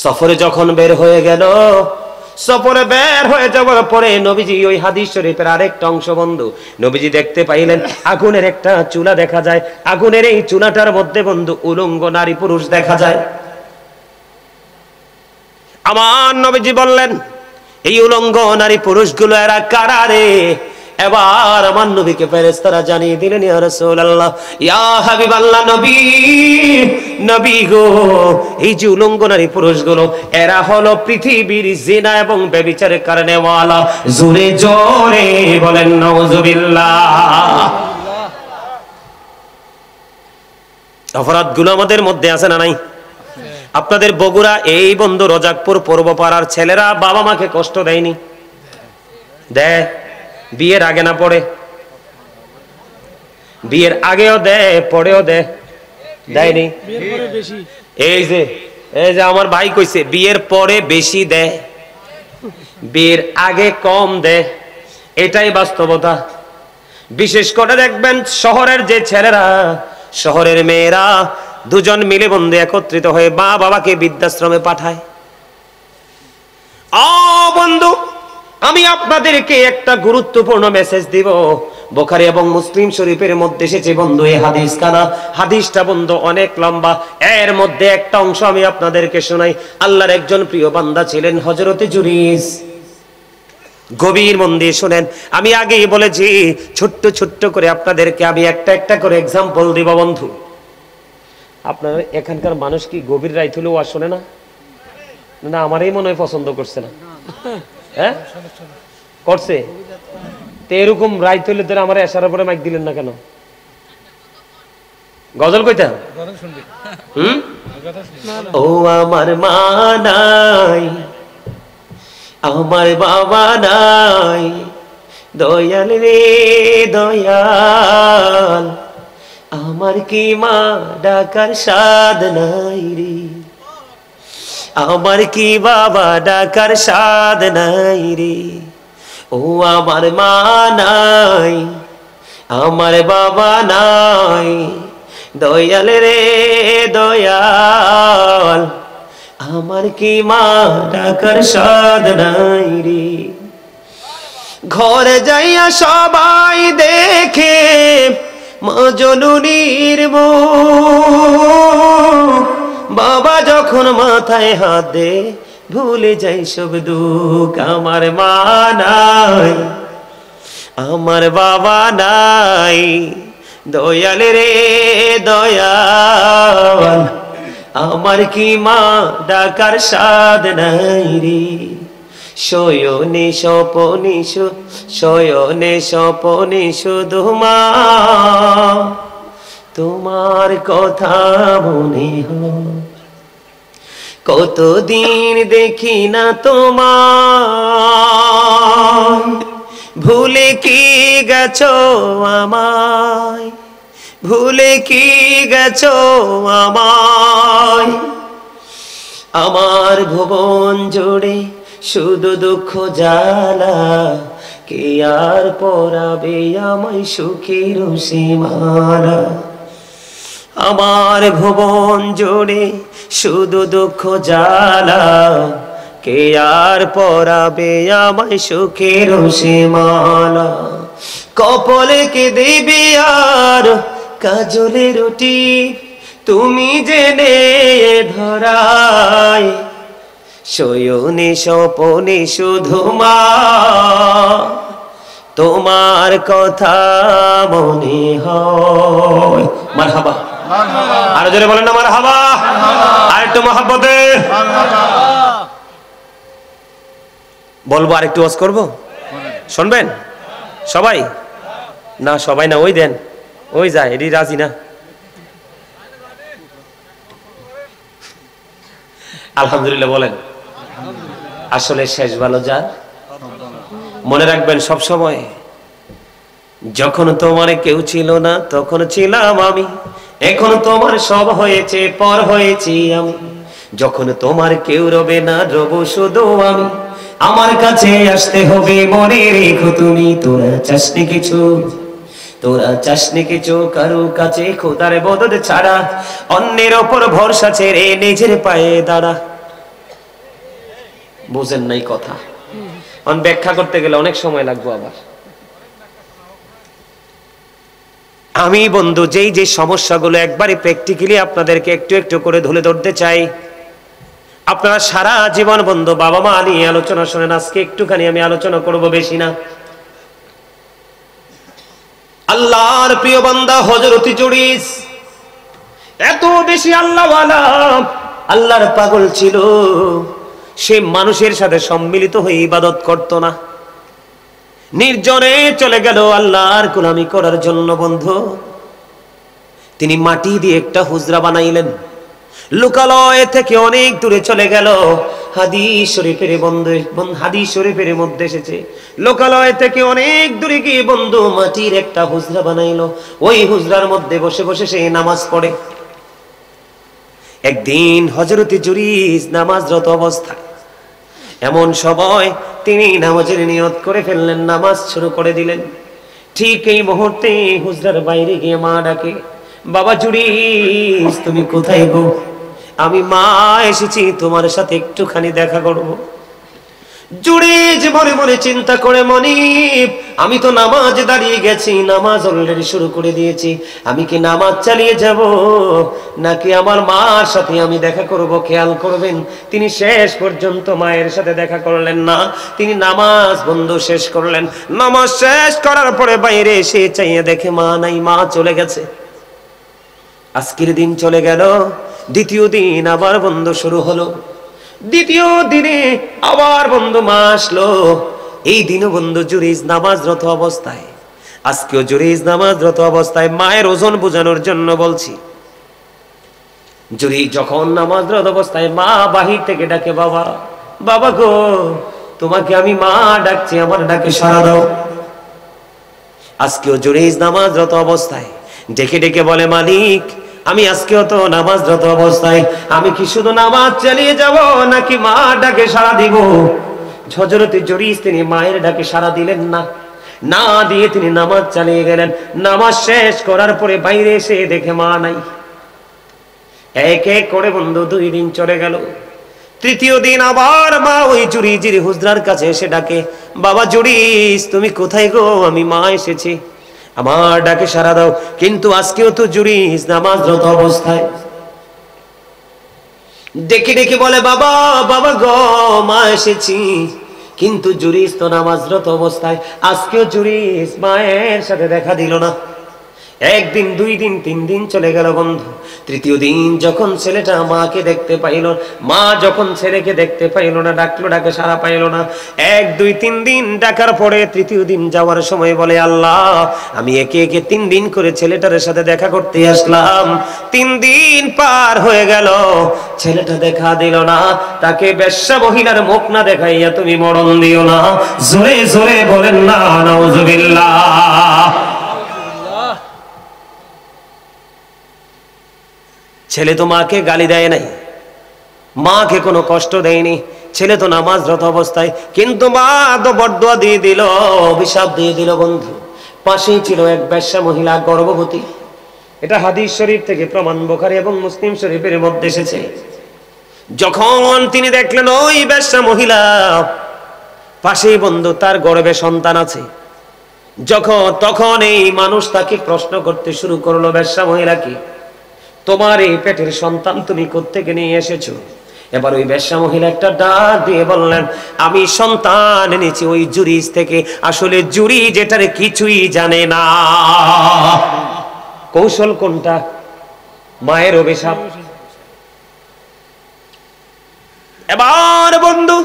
সফরে যখন বের হয়ে গেল, সফরে বের হয়ে যাওয়ার পরে নবীজি ওই হাদিস শরীফের আরেকটা অংশ, বন্ধু, নবীজি দেখতে পাইলেন আগুনের একটা চুলা দেখা যায়। আগুনের এই চুলাটার মধ্যে, বন্ধু, উলঙ্গ নারী পুরুষ দেখা যায়। আমার নবীজি বললেন, এই উলঙ্গ নারী পুরুষগুলো এরা কারা রে? এবার আমার নবীকে ফেরেশতারা জানিয়ে দিলেন, ইয়া রাসূলুল্লাহ, ইয়া হাবিবাল্লাহ, নবী নবী গো, এই যে উলঙ্গ নারী পুরুষগুলো এরা হলো পৃথিবীর জিনা এবং ব্যভিচারের কারণে ওয়ালা। জোরে জোরে বলেন নাউজুবিল্লাহ। অপরাধগুলো আমাদের মধ্যে আছে না নাই? আপনাদের বগুড়া এই বন্ধু রজাকপুর পূর্বপাড়ার ছেলেরা বাবা মাকে কষ্ট দেয়নি? দেয়। বিয়ের আগে না পড়ে? বিয়ের আগেও দেয়, পরেও দেয়, দেয়নি? এই যে আমার ভাই কইছে, বিয়ের পরে বেশি দেয়, বিয়ের আগে কম দেয়। এটাই বাস্তবতা। বিশেষ করে দেখবেন শহরের যে ছেলেরা, শহরের মেয়েরা দুজন মিলে বন্ধু একত্রিত হয়ে মা বাবাকে বৃদ্ধাশ্রমে পাঠায়। বন্ধু, আমি আপনাদেরকে একটা গুরুত্বপূর্ণ মেসেজ দিব। বুখারী এবং মুসলিম শরীফের মধ্যে এসেছে বন্ধু এই হাদিস খানা। হাদিসটা বন্ধু অনেক লম্বা, এর মধ্যে একটা অংশ আমি আপনাদেরকে শোনাই। আল্লাহর একজন প্রিয় বান্দা ছিলেন হযরতে জুরিস। গভীর মন দিয়ে শুনেন। আমি আগেই বলেছি, ছোট্ট ছোট্ট করে আপনাদেরকে আমি একটা একটা করে এক্সাম্পল দিব বন্ধু। আপনার এখানকার মানুষ কি গভীর রাইত হলেও আর শোনে না? না, আমারই মনে হয় পছন্দ করছে না। হ্যাঁ, করছে তো। এরকম রাইত হইলে তোরা আমার এসার পরে মাইক দিলেন না কেন? গজল কইতাম। ও আমার মা নাই, আমার বাবা নাই, দয়াল রে দয়াল, আমার কি মা ডাকার সাদ নাই রে, আমার কি বাবা ডাকার সাদ নাই রে। ও আমার মা নাই, আমার বাবা নাই, দয়াল রে দয়াল, আমার কি মা ডাকার সাদ নাই রে। ঘরে যাইয়া সবাই দেখে মা জননীর মুখ, বাবা যখন মাথায় হাত দে ভুলে যাই সব দুঃখ। আমার মা নাই, আমার বাবা নাই, দয়াল রে দয়াল, আমার কি মা ডাকার সাদ নাই রে। শয়নে স্বপনে শয়নে স্বপনে শুধু মা তোমার কথা মনে হয়, কতদিন দেখি না তোমায়, ভুলে কি গেছো আমায়, ভুলে কি গেছো আমায়। আমার ভুবন জুড়ে শুধু দুঃখ জ্বালা, কে আর পরাবে আমায় সুখের সীমানা। আমার ভুবন জুড়ে শুধু দুঃখ জ্বালা, কে আর পরাবে আমায় সুখের সীমানা। কপালে কে দেবে আর কাজলে রুটি, তুমি জেনে ধরায়, শয়নে স্বপনে শুধু মা তোমার কথা মনে হয়। মারহাবা, আর জোরে বলেন না মারহাবা, আর একটু মহব্বতে বলবো, আর একটু ওয়াজ করবো, শুনবেন সবাই? না সবাই না, ওই দেন, ওই যায়, এটি রাজি না। আলহামদুলিল্লাহ বলেন। আসলে শেষ ভালো যার। মনে রাখবেন সব সময়, যখন তোমার কেউ ছিল না তখন ছিলাম আমি, এখন তোমার সব হয়েছে পর হয়েছি আমি। যখন তোমার কেউ রবে না রব শুধু আমি, আমার কাছে আসতে হবে মনে রেখো তুমি। তোরা চাসনি কিছু, তোরা চাসনি কিছু কারো কাছে খোদার বদল ছাড়া, অন্যের ওপর ভরসা ছেড়ে নিজের পায়ে দাঁড়া। বুঝেন নাই কথা? ব্যাখ্যা করতে গেলে অনেক সময় লাগবে। আবার আমি বন্ধু যেই যে সমস্যাগুলো একবারে প্র্যাকটিক্যালি আপনাদেরকে একটু একটু করে ধরে ধরতে চাই, আপনারা সারা জীবন বন্ধু বাবা মা নিয়ে আলোচনা শোনেন, আজকে একটুখানি আমি আলোচনা করব, বেশি না। আল্লাহর প্রিয় বান্দা হযরত জুরিস এত বেশি আল্লাহওয়ালা, আল্লাহর পাগল ছিল। সে মানুষের সাথে সম্মিলিত হয়ে ইবাদত করত না, নির্জনে চলে গেল আল্লাহর গোলামি করার জন্য। বন্ধু তিনি মাটি দিয়ে একটা হুজরা বানাইলেন, লোকালয় থেকে অনেক দূরে চলে গেল। হাদিস শরীফের হাদিস শরীফের মধ্যে এসেছে, লোকালয় থেকে অনেক দূরে গিয়ে বন্ধু মাটির একটা হুজরা বানাইলো। ওই হুজরার মধ্যে বসে বসে সে নামাজ পড়ে। একদিন হযরত জুরিস নামাজরত অবস্থায়, এমন সময় তিনি নামাজের নিয়ত করে ফেললেন, নামাজ শুরু করে দিলেন। ঠিক এই মুহূর্তে হুজরার বাইরে গিয়ে মা ডাকে, বাবা জুরিস তুমি কোথায় গো? আমি মা এসেছি তোমার সাথে একটুখানি দেখা করবো। জুরিস মনে মনে চিন্তা করে, মনিব আমি তো নামাজ দাঁড়িয়ে গেছি, নামাজ অলরেডি শুরু করে দিয়েছি, আমি কি নামাজ চালিয়ে যাব নাকি আমার মার সাথে আমি দেখা করব? খেয়াল করবেন তিনি শেষ পর্যন্ত মায়ের সাথে দেখা করলেন না, তিনি নামাজ বন্ধ শেষ করলেন। নামাজ শেষ করার পরে বাইরে এসে চাইয়ে দেখে মা নাই, মা চলে গেছে। আজকের দিন চলে গেল, দ্বিতীয় দিন আবার বন্ধ শুরু হলো। দ্বিতীয় দিনে আবার বন্ধু মা আসলো। এই দিনও বন্ধু জুরিস নামাজরত অবস্থায়, আজকেও জুরিস নামাজরত অবস্থায়। মায়ের ওজন বোঝানোর জন্য বলছি, জুরিস যখন নামাজরত অবস্থায় মা বাহির থেকে ডাকে, বাবা বাবা গো তোমাকে আমি মা ডাকছি, আমার ডাকে সাড়া দাও। আজকেও জুরিস নামাজরত অবস্থায় ডেকে ডেকে বলে, মালিক আমি আজকেও তো নামাজরত অবস্থায়, আমি কি শুধু নামাজ চালিয়ে যাব নাকি মা ডাকে সাড়া দিব? হযরত জুরিস তিনি মায়ের ডাকে সাড়া দিলেন না, না দিয়ে তিনি নামাজ চালিয়ে গেলেন। নামাজ শেষ করার পরে বাইরে এসে দেখে মা নাই। এক এক করে বন্ধু 2 দিন চলে গেল। তৃতীয় দিন আবার মা ওই জুরিজের হুজরার কাছে এসে ডাকে, বাবা জুরিস তুমি কোথায় গো? আমি মা এসেছি, আমার ডাকে সাড়া দাও। কিন্তু আজকেও তো জুরিস নামাজরত অবস্থায়। ডেকে ডেকে বলে, বাবা বাবা গো মা এসেছি, কিন্তু জুরিস তো নামাজরত অবস্থায়। আজকেও জুরিস মায়ের সাথে দেখা দিল না। একদিন, 2 দিন, 3 দিন চলে গেল বন্ধু। তৃতীয় দিন যখন ছেলেটা মাকে দেখতে পাইল, মা যখন ছেলেকে দেখতে পাইল না, ডাকলো, ডাকে সাড়া পাইল না। 1, 2, 3 দিন ডাকার পরে তৃতীয় দিন যাওয়ার সময় বলে, আল্লাহ, আমি একে একে 3 দিন করে ছেলেটার সাথে দেখা করতে আসলাম, 3 দিন পার হয়ে গেল, ছেলেটা দেখা দিল না। তাকে বেশ্যা মহিলার মুখ না দেখাইয়া তুমি মরণ দিও না। জোরে জোরে বলেন না নাউজুবিল্লাহ। ছেলে তো মাকে গালি দেয় নাই, মাকে কোনো কষ্ট দেয়নি, ছেলে তো নামাজরত অবস্থায়, কিন্তু মা তো বরদোয়া দিয়ে দিল, অভিশাপ দিয়ে দিল বন্ধু। পাশেই ছিল এক বেশ্যা মহিলা, গর্ভবতী। এটা হাদিস শরীফ থেকে প্রমাণ, বুখারী এবং মুসলিম শরীফের মধ্যে এসেছে। যখন তিনি দেখলেন ওই বেশ্যা মহিলা পাশেই বন্ধু, তার গর্ভে সন্তান আছে, তখন এই মানুষ তাকে প্রশ্ন করতে শুরু করলো, বেশ্যা মহিলা, কি তোমার এই পেটের সন্তান তুমি কোত্থেকে নিয়ে এসেছো? এবার ওই বেশ্যা মহিলা একটা ডাক দিয়ে বললেন, আমি সন্তান এনেছি ওই জুরিজ থেকে। আসলে জুরিজ এটার কিছুই জানে না। কৌশল কোনটা? মায়ের অভিশাপ। এবার বন্ধু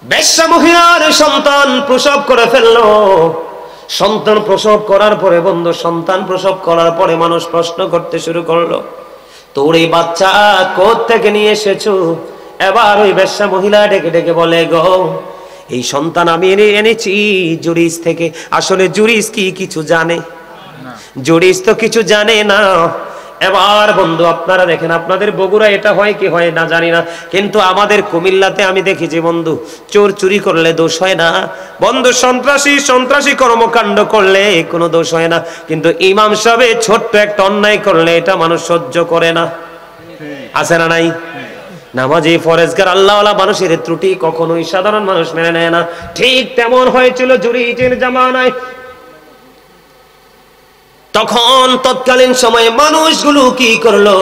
বেশ্যা মহিলার সন্তান প্রসব করে ফেললো। সন্তান প্রসব করার পরে বন্ধু, সন্তান প্রসব করার পরে মানুষ প্রশ্ন করতে শুরু করলো, তোর এই বাচ্চা কোত্থেকে নিয়ে এসেছো? এবার ওই বেশ্যা মহিলা ডেকে ডেকে বলে, গো, এই সন্তান আমি এনেছি জুরিজ থেকে। আসলে জুরিজ কি কিছু জানে? জুরিজ তো কিছু জানে না। এবার বন্ধু আপনারা দেখেন, আপনাদের বগুড়া এটা হয় কি হয় না জানি না, কিন্তু আমাদের কুমিল্লাতে আমি দেখেছি বন্ধু, চোর চুরি করলে দোষ হয় না বন্ধু, সন্ত্রাসী কর্মকাণ্ড করলে কোনো দোষ হয় না, কিন্তু ইমাম সাহেব ছোট্ট একটা অন্যায় করলে এটা মানুষ সহ্য করে না। আছে না নাই? নামাজি ফরেজগার আল্লাহওয়ালা মানুষের ত্রুটি কখনোই সাধারণ মানুষ মেনে নেয় না। ঠিক তেমন হয়েছিল জুরিজের জামানায়। তখন তৎকালীন সময়ে মানুষগুলো কি করলো,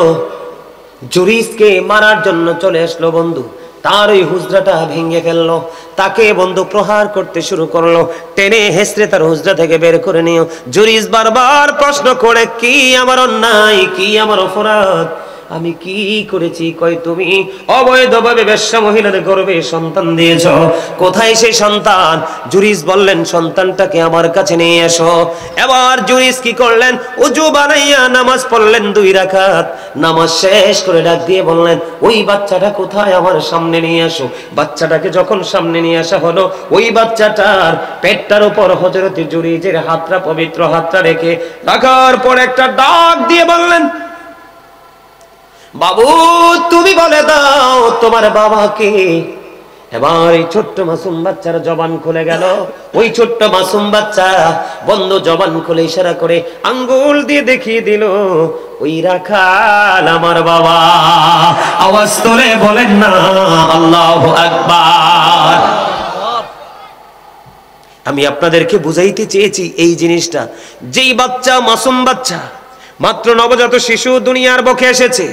জুরিজকে মারার জন্য চলে আসলো বন্ধু। তার ওই হুজরাটা ভেঙে ফেললো, তাকে বন্ধু প্রহার করতে শুরু করলো, টেনে হেসড়ে তার হুজরা থেকে বের করে নিও। জুরিজ বারবার প্রশ্ন করে, কি আমার অন্যায়, কি আমার অপরাধ, আমি কি করেছি? কই তুমি অবৈধভাবে বেশ্যা মহিলার গর্ভে সন্তান দিয়েছ, কোথায় সেই সন্তান? জুরিজ বললেন, সন্তানটাকে আমার কাছে নিয়ে এসো। এবার জুরিজ কি করলেন, ওযু বানাইয়া নামাজ পড়লেন 2 রাকাত। নামাজ শেষ করে ডাক দিয়ে বললেন, ওই বাচ্চাটা কোথায়, আমার সামনে নিয়ে আসো। বাচ্চাটাকে যখন সামনে নিয়ে আসা হলো, ওই বাচ্চাটার পেটটার উপর হযরত জুরিজের হাতটা, পবিত্র হাতটা রেখে রাখার পর একটা ডাক দিয়ে বললেন, বাবু, তুমি বলে দাও তোমার বাবাকে। এবার এই ছোট্ট মাসুম বাচ্চার জবান খুলে গেল। ওই ছোট্ট মাসুম বাচ্চা বন্ধু জবান খুলে ইশারা করে আঙ্গুল দিয়ে দেখিয়ে দিল, ওই রাখাল আমার বাবা। আওয়াজ করে বলেন না আল্লাহু আকবার। আমি আপনাদেরকে বুঝাইতে চেয়েছি এই জিনিসটা, যেই বাচ্চা, মাসুম বাচ্চা, মাত্র নবজাত শিশু দুনিয়ার বুকে এসেছে,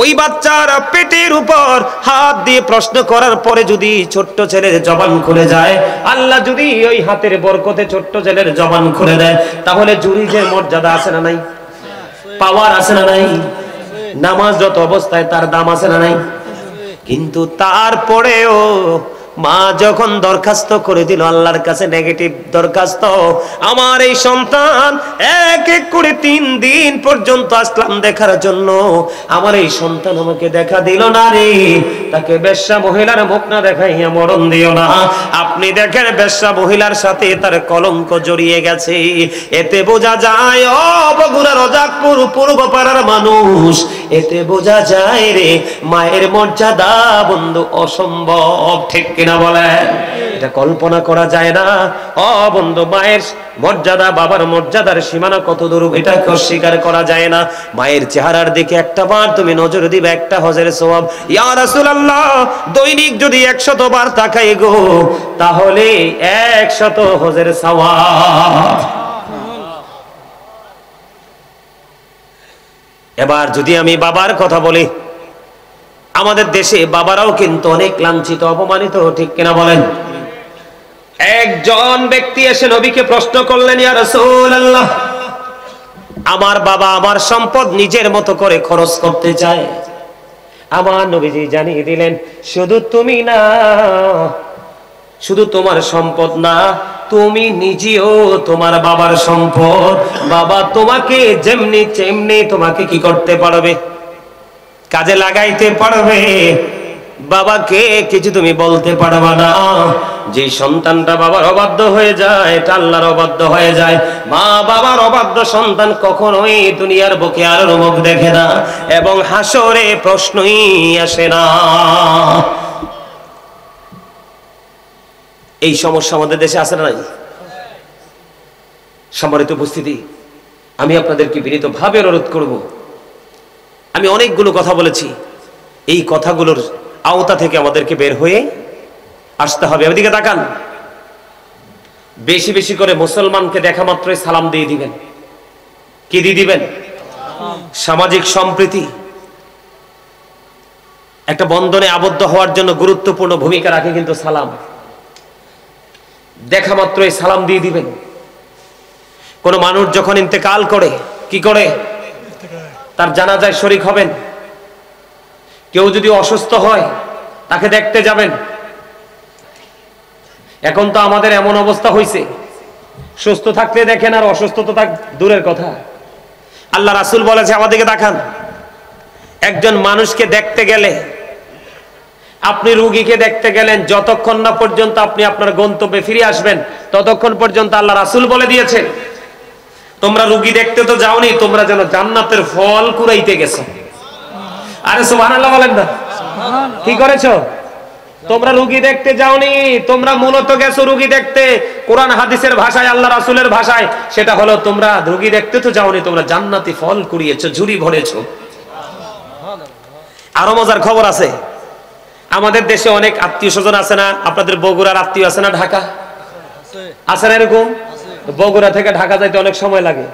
ওই বাচ্চার পেটের উপর হাত দিয়ে প্রশ্ন করার পরে যদি ছোট্ট ছেলের জবান খুলে যায়, আল্লাহ যদি ওই হাতের বরকতে ছোট্ট ছেলের জবান খুলে দেয়, তাহলে জুরিজের মর্যাদা আছে না নাই? পাওয়ার আছে না নাই? নামাজ যত অবস্থায় তার দাম আছে না নাই? কিন্তু তারপরেও মা যখন দরখাস্ত করে দিল আল্লাহর কাছে, নেগেটিভ দরখাস্ত, আমার এই সন্তান এক এক করে 3 দিন পর্যন্ত আসলাম দেখার জন্য, আমার এই সন্তান আমাকে দেখা দিল না রে, তাকে বেশ্যা মহিলার মুখ না দেখাইয়া মরণ দিও না। আপনি দেখেন বেশ্যা মহিলার সাথে তার কলঙ্ক জড়িয়ে গেছে। এতে বোঝা যায়, ও বগুড়া রজাকপুর পূর্ব পাড়ার মানুষ, এতে বোঝা যায় রে মায়ের মর্যাদা বন্ধু অসম্ভব। ঠিক কিনা বলেন? এটা কল্পনা করা যায় না। ও বন্ধু, মায়ের মর্যাদা, বাবার মর্যাদার সীমানা কত দূর, এটাকে অস্বীকার করা যায় না। মায়ের চেহারার দিকে একটা বার তুমি নজর দিবে, একটা হজের সওয়াব। ইয়া রাসূলুল্লাহ, দৈনিক যদি 100 বার তাকাই গো, তাহলে 100 হজের সওয়াব। এবার যদি আমি বাবার কথা বলি, আমাদের দেশে বাবারাও কিন্তু অনেক লাঞ্ছিত, অপমানিত। ঠিক কিনা বলেন? একজন ব্যক্তি এসে নবীকে প্রশ্ন করলেন, ইয়া রাসূলুল্লাহ, আমার বাবা আমার সম্পদ নিজের মতো করে খরচ করতে চায়। আমার নবীজি জানিয়ে দিলেন, শুধু তুমি না, শুধু তোমার সম্পদ না, তুমি নিজেও তোমার বাবার সম্পদ। বাবা তোমাকে যেমনি তেমনি তোমাকে কি করতে পারবে, কাজে লাগাইতে পারবে। বাবাকে কিছু তুমি বলতে পারবা না। যে সন্তানটা বাবার অবাধ্য হয়ে যায়, এটা আল্লাহর অবাধ্য হয়ে যায়। মা বাবার অবাধ্য সন্তান কখনোই দুনিয়ার বুকে আর মুখ দেখে না, এবং হাসরে প্রশ্নই আসে না। এই সমস্যা আমাদের দেশে আছে না নাই? সম্মানিত উপস্থিতি, আমি আপনাদেরকে বিনীতভাবে অনুরোধ করব, আমি অনেকগুলো কথা বলেছি, এই কথাগুলোর আওতা থেকে আমাদেরকে বের হয়ে আসতে হবে। ওইদিকে তাকান, বেশি বেশি করে মুসলমানকে দেখা মাত্রই সালাম দিয়ে দিবেন। কি দিয়ে দিবেন? সামাজিক সম্প্রীতি, একটা বন্ধনে আবদ্ধ হওয়ার জন্য গুরুত্বপূর্ণ ভূমিকা রাখে কিন্তু সালাম। দেখা মাত্রই সালাম দিয়ে দিবেন। কোন মানুষ যখন ইন্তেকাল করে, কি করে? তার জানাজায় শরীক হবেন। কেউ যদি অসুস্থ হয়, তাকে দেখতে যাবেন। এখন তো আমাদের এমন অবস্থা হয়েছে, সুস্থ থাকলে দেখেন, আর অসুস্থ তো দূরের কথা। আল্লাহ রাসূল বলেছে, আমাদেরকে দেখান, একজন মানুষকে দেখতে গেলে, আপনি রোগীকে দেখতে গেলেন, যতক্ষণ না পর্যন্ত আপনি আপনার গন্তব্যে ফিরে আসবেন, ততক্ষণ পর্যন্ত আল্লাহ রাসূল বলে দিয়েছেন, তোমরা রোগী দেখতে তো যাওনি, তোমরা যেন জান্নাতের ফল কুড়াইতে গেছো। আরে সুবহানাল্লাহ বলেন না? কি করেছো? তোমরা রোগী দেখতে যাওনি, তোমরা মূলত গেছো রোগী দেখতে। কোরআন হাদিসের ভাষায়, আল্লাহ রাসূলের ভাষায় সেটা হলো, তোমরা রোগী দেখতে তো যাওনি, তোমরা জান্নাতি ফল কুড়িয়েছো, ঝুরি ভরেছো। আরো মজার খবর আছে, আমাদের দেশে অনেক আত্মীয় স্বজন আছে না? আপনাদের বগুড়ার আত্মীয় আছে না? ঢাকা আছে না? এরকম বগুড়া থেকে ঢাকা যাইতে অনেক সময় লাগে।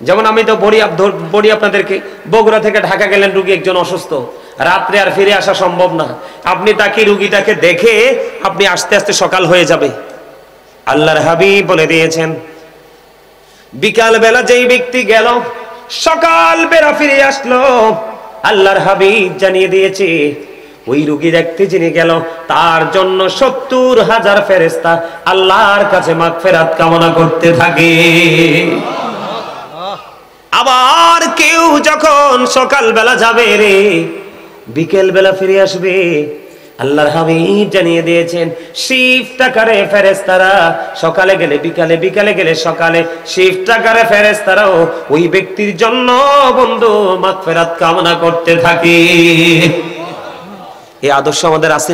যেমন আমি তো বড়ি আপনাদেরকে, বগুড়া থেকে ঢাকা গেলেন, রুগী একজন অসুস্থ, রাত্রে আর ফিরে আসা সম্ভব না। আপনি তাকে, রুগীটাকে দেখে আপনি আস্তে আস্তে সকাল হয়ে যাবে। আল্লাহর হাবিব বলে দিয়েছেন, বিকাল বেলা যেই ব্যক্তি গেল, সকাল বেলা ফিরে আসলো, আল্লাহর হাবিব জানিয়ে দিয়েছে, ওই রোগী দেখতে যিনি গেল, তার জন্য 70,000 ফেরেশতা আল্লাহর কাছে মাগফিরাত কামনা করতে থাকে। আবার কেউ যখন সকাল বেলা যাবে রে, বিকেল বেলা ফিরে আসবে, আল্লাহর হাবিব জানিয়ে দিয়েছেন, শিফট আকারে ফেরেশতারা সকালে গেলে বিকালে, বিকালে গেলে সকালে, শিফট আকারে ফেরেশতারাও ওই ব্যক্তির জন্য বন্ধু মাগফিরাত কামনা করতে থাকে। এই আদর্শ আমাদের আছে।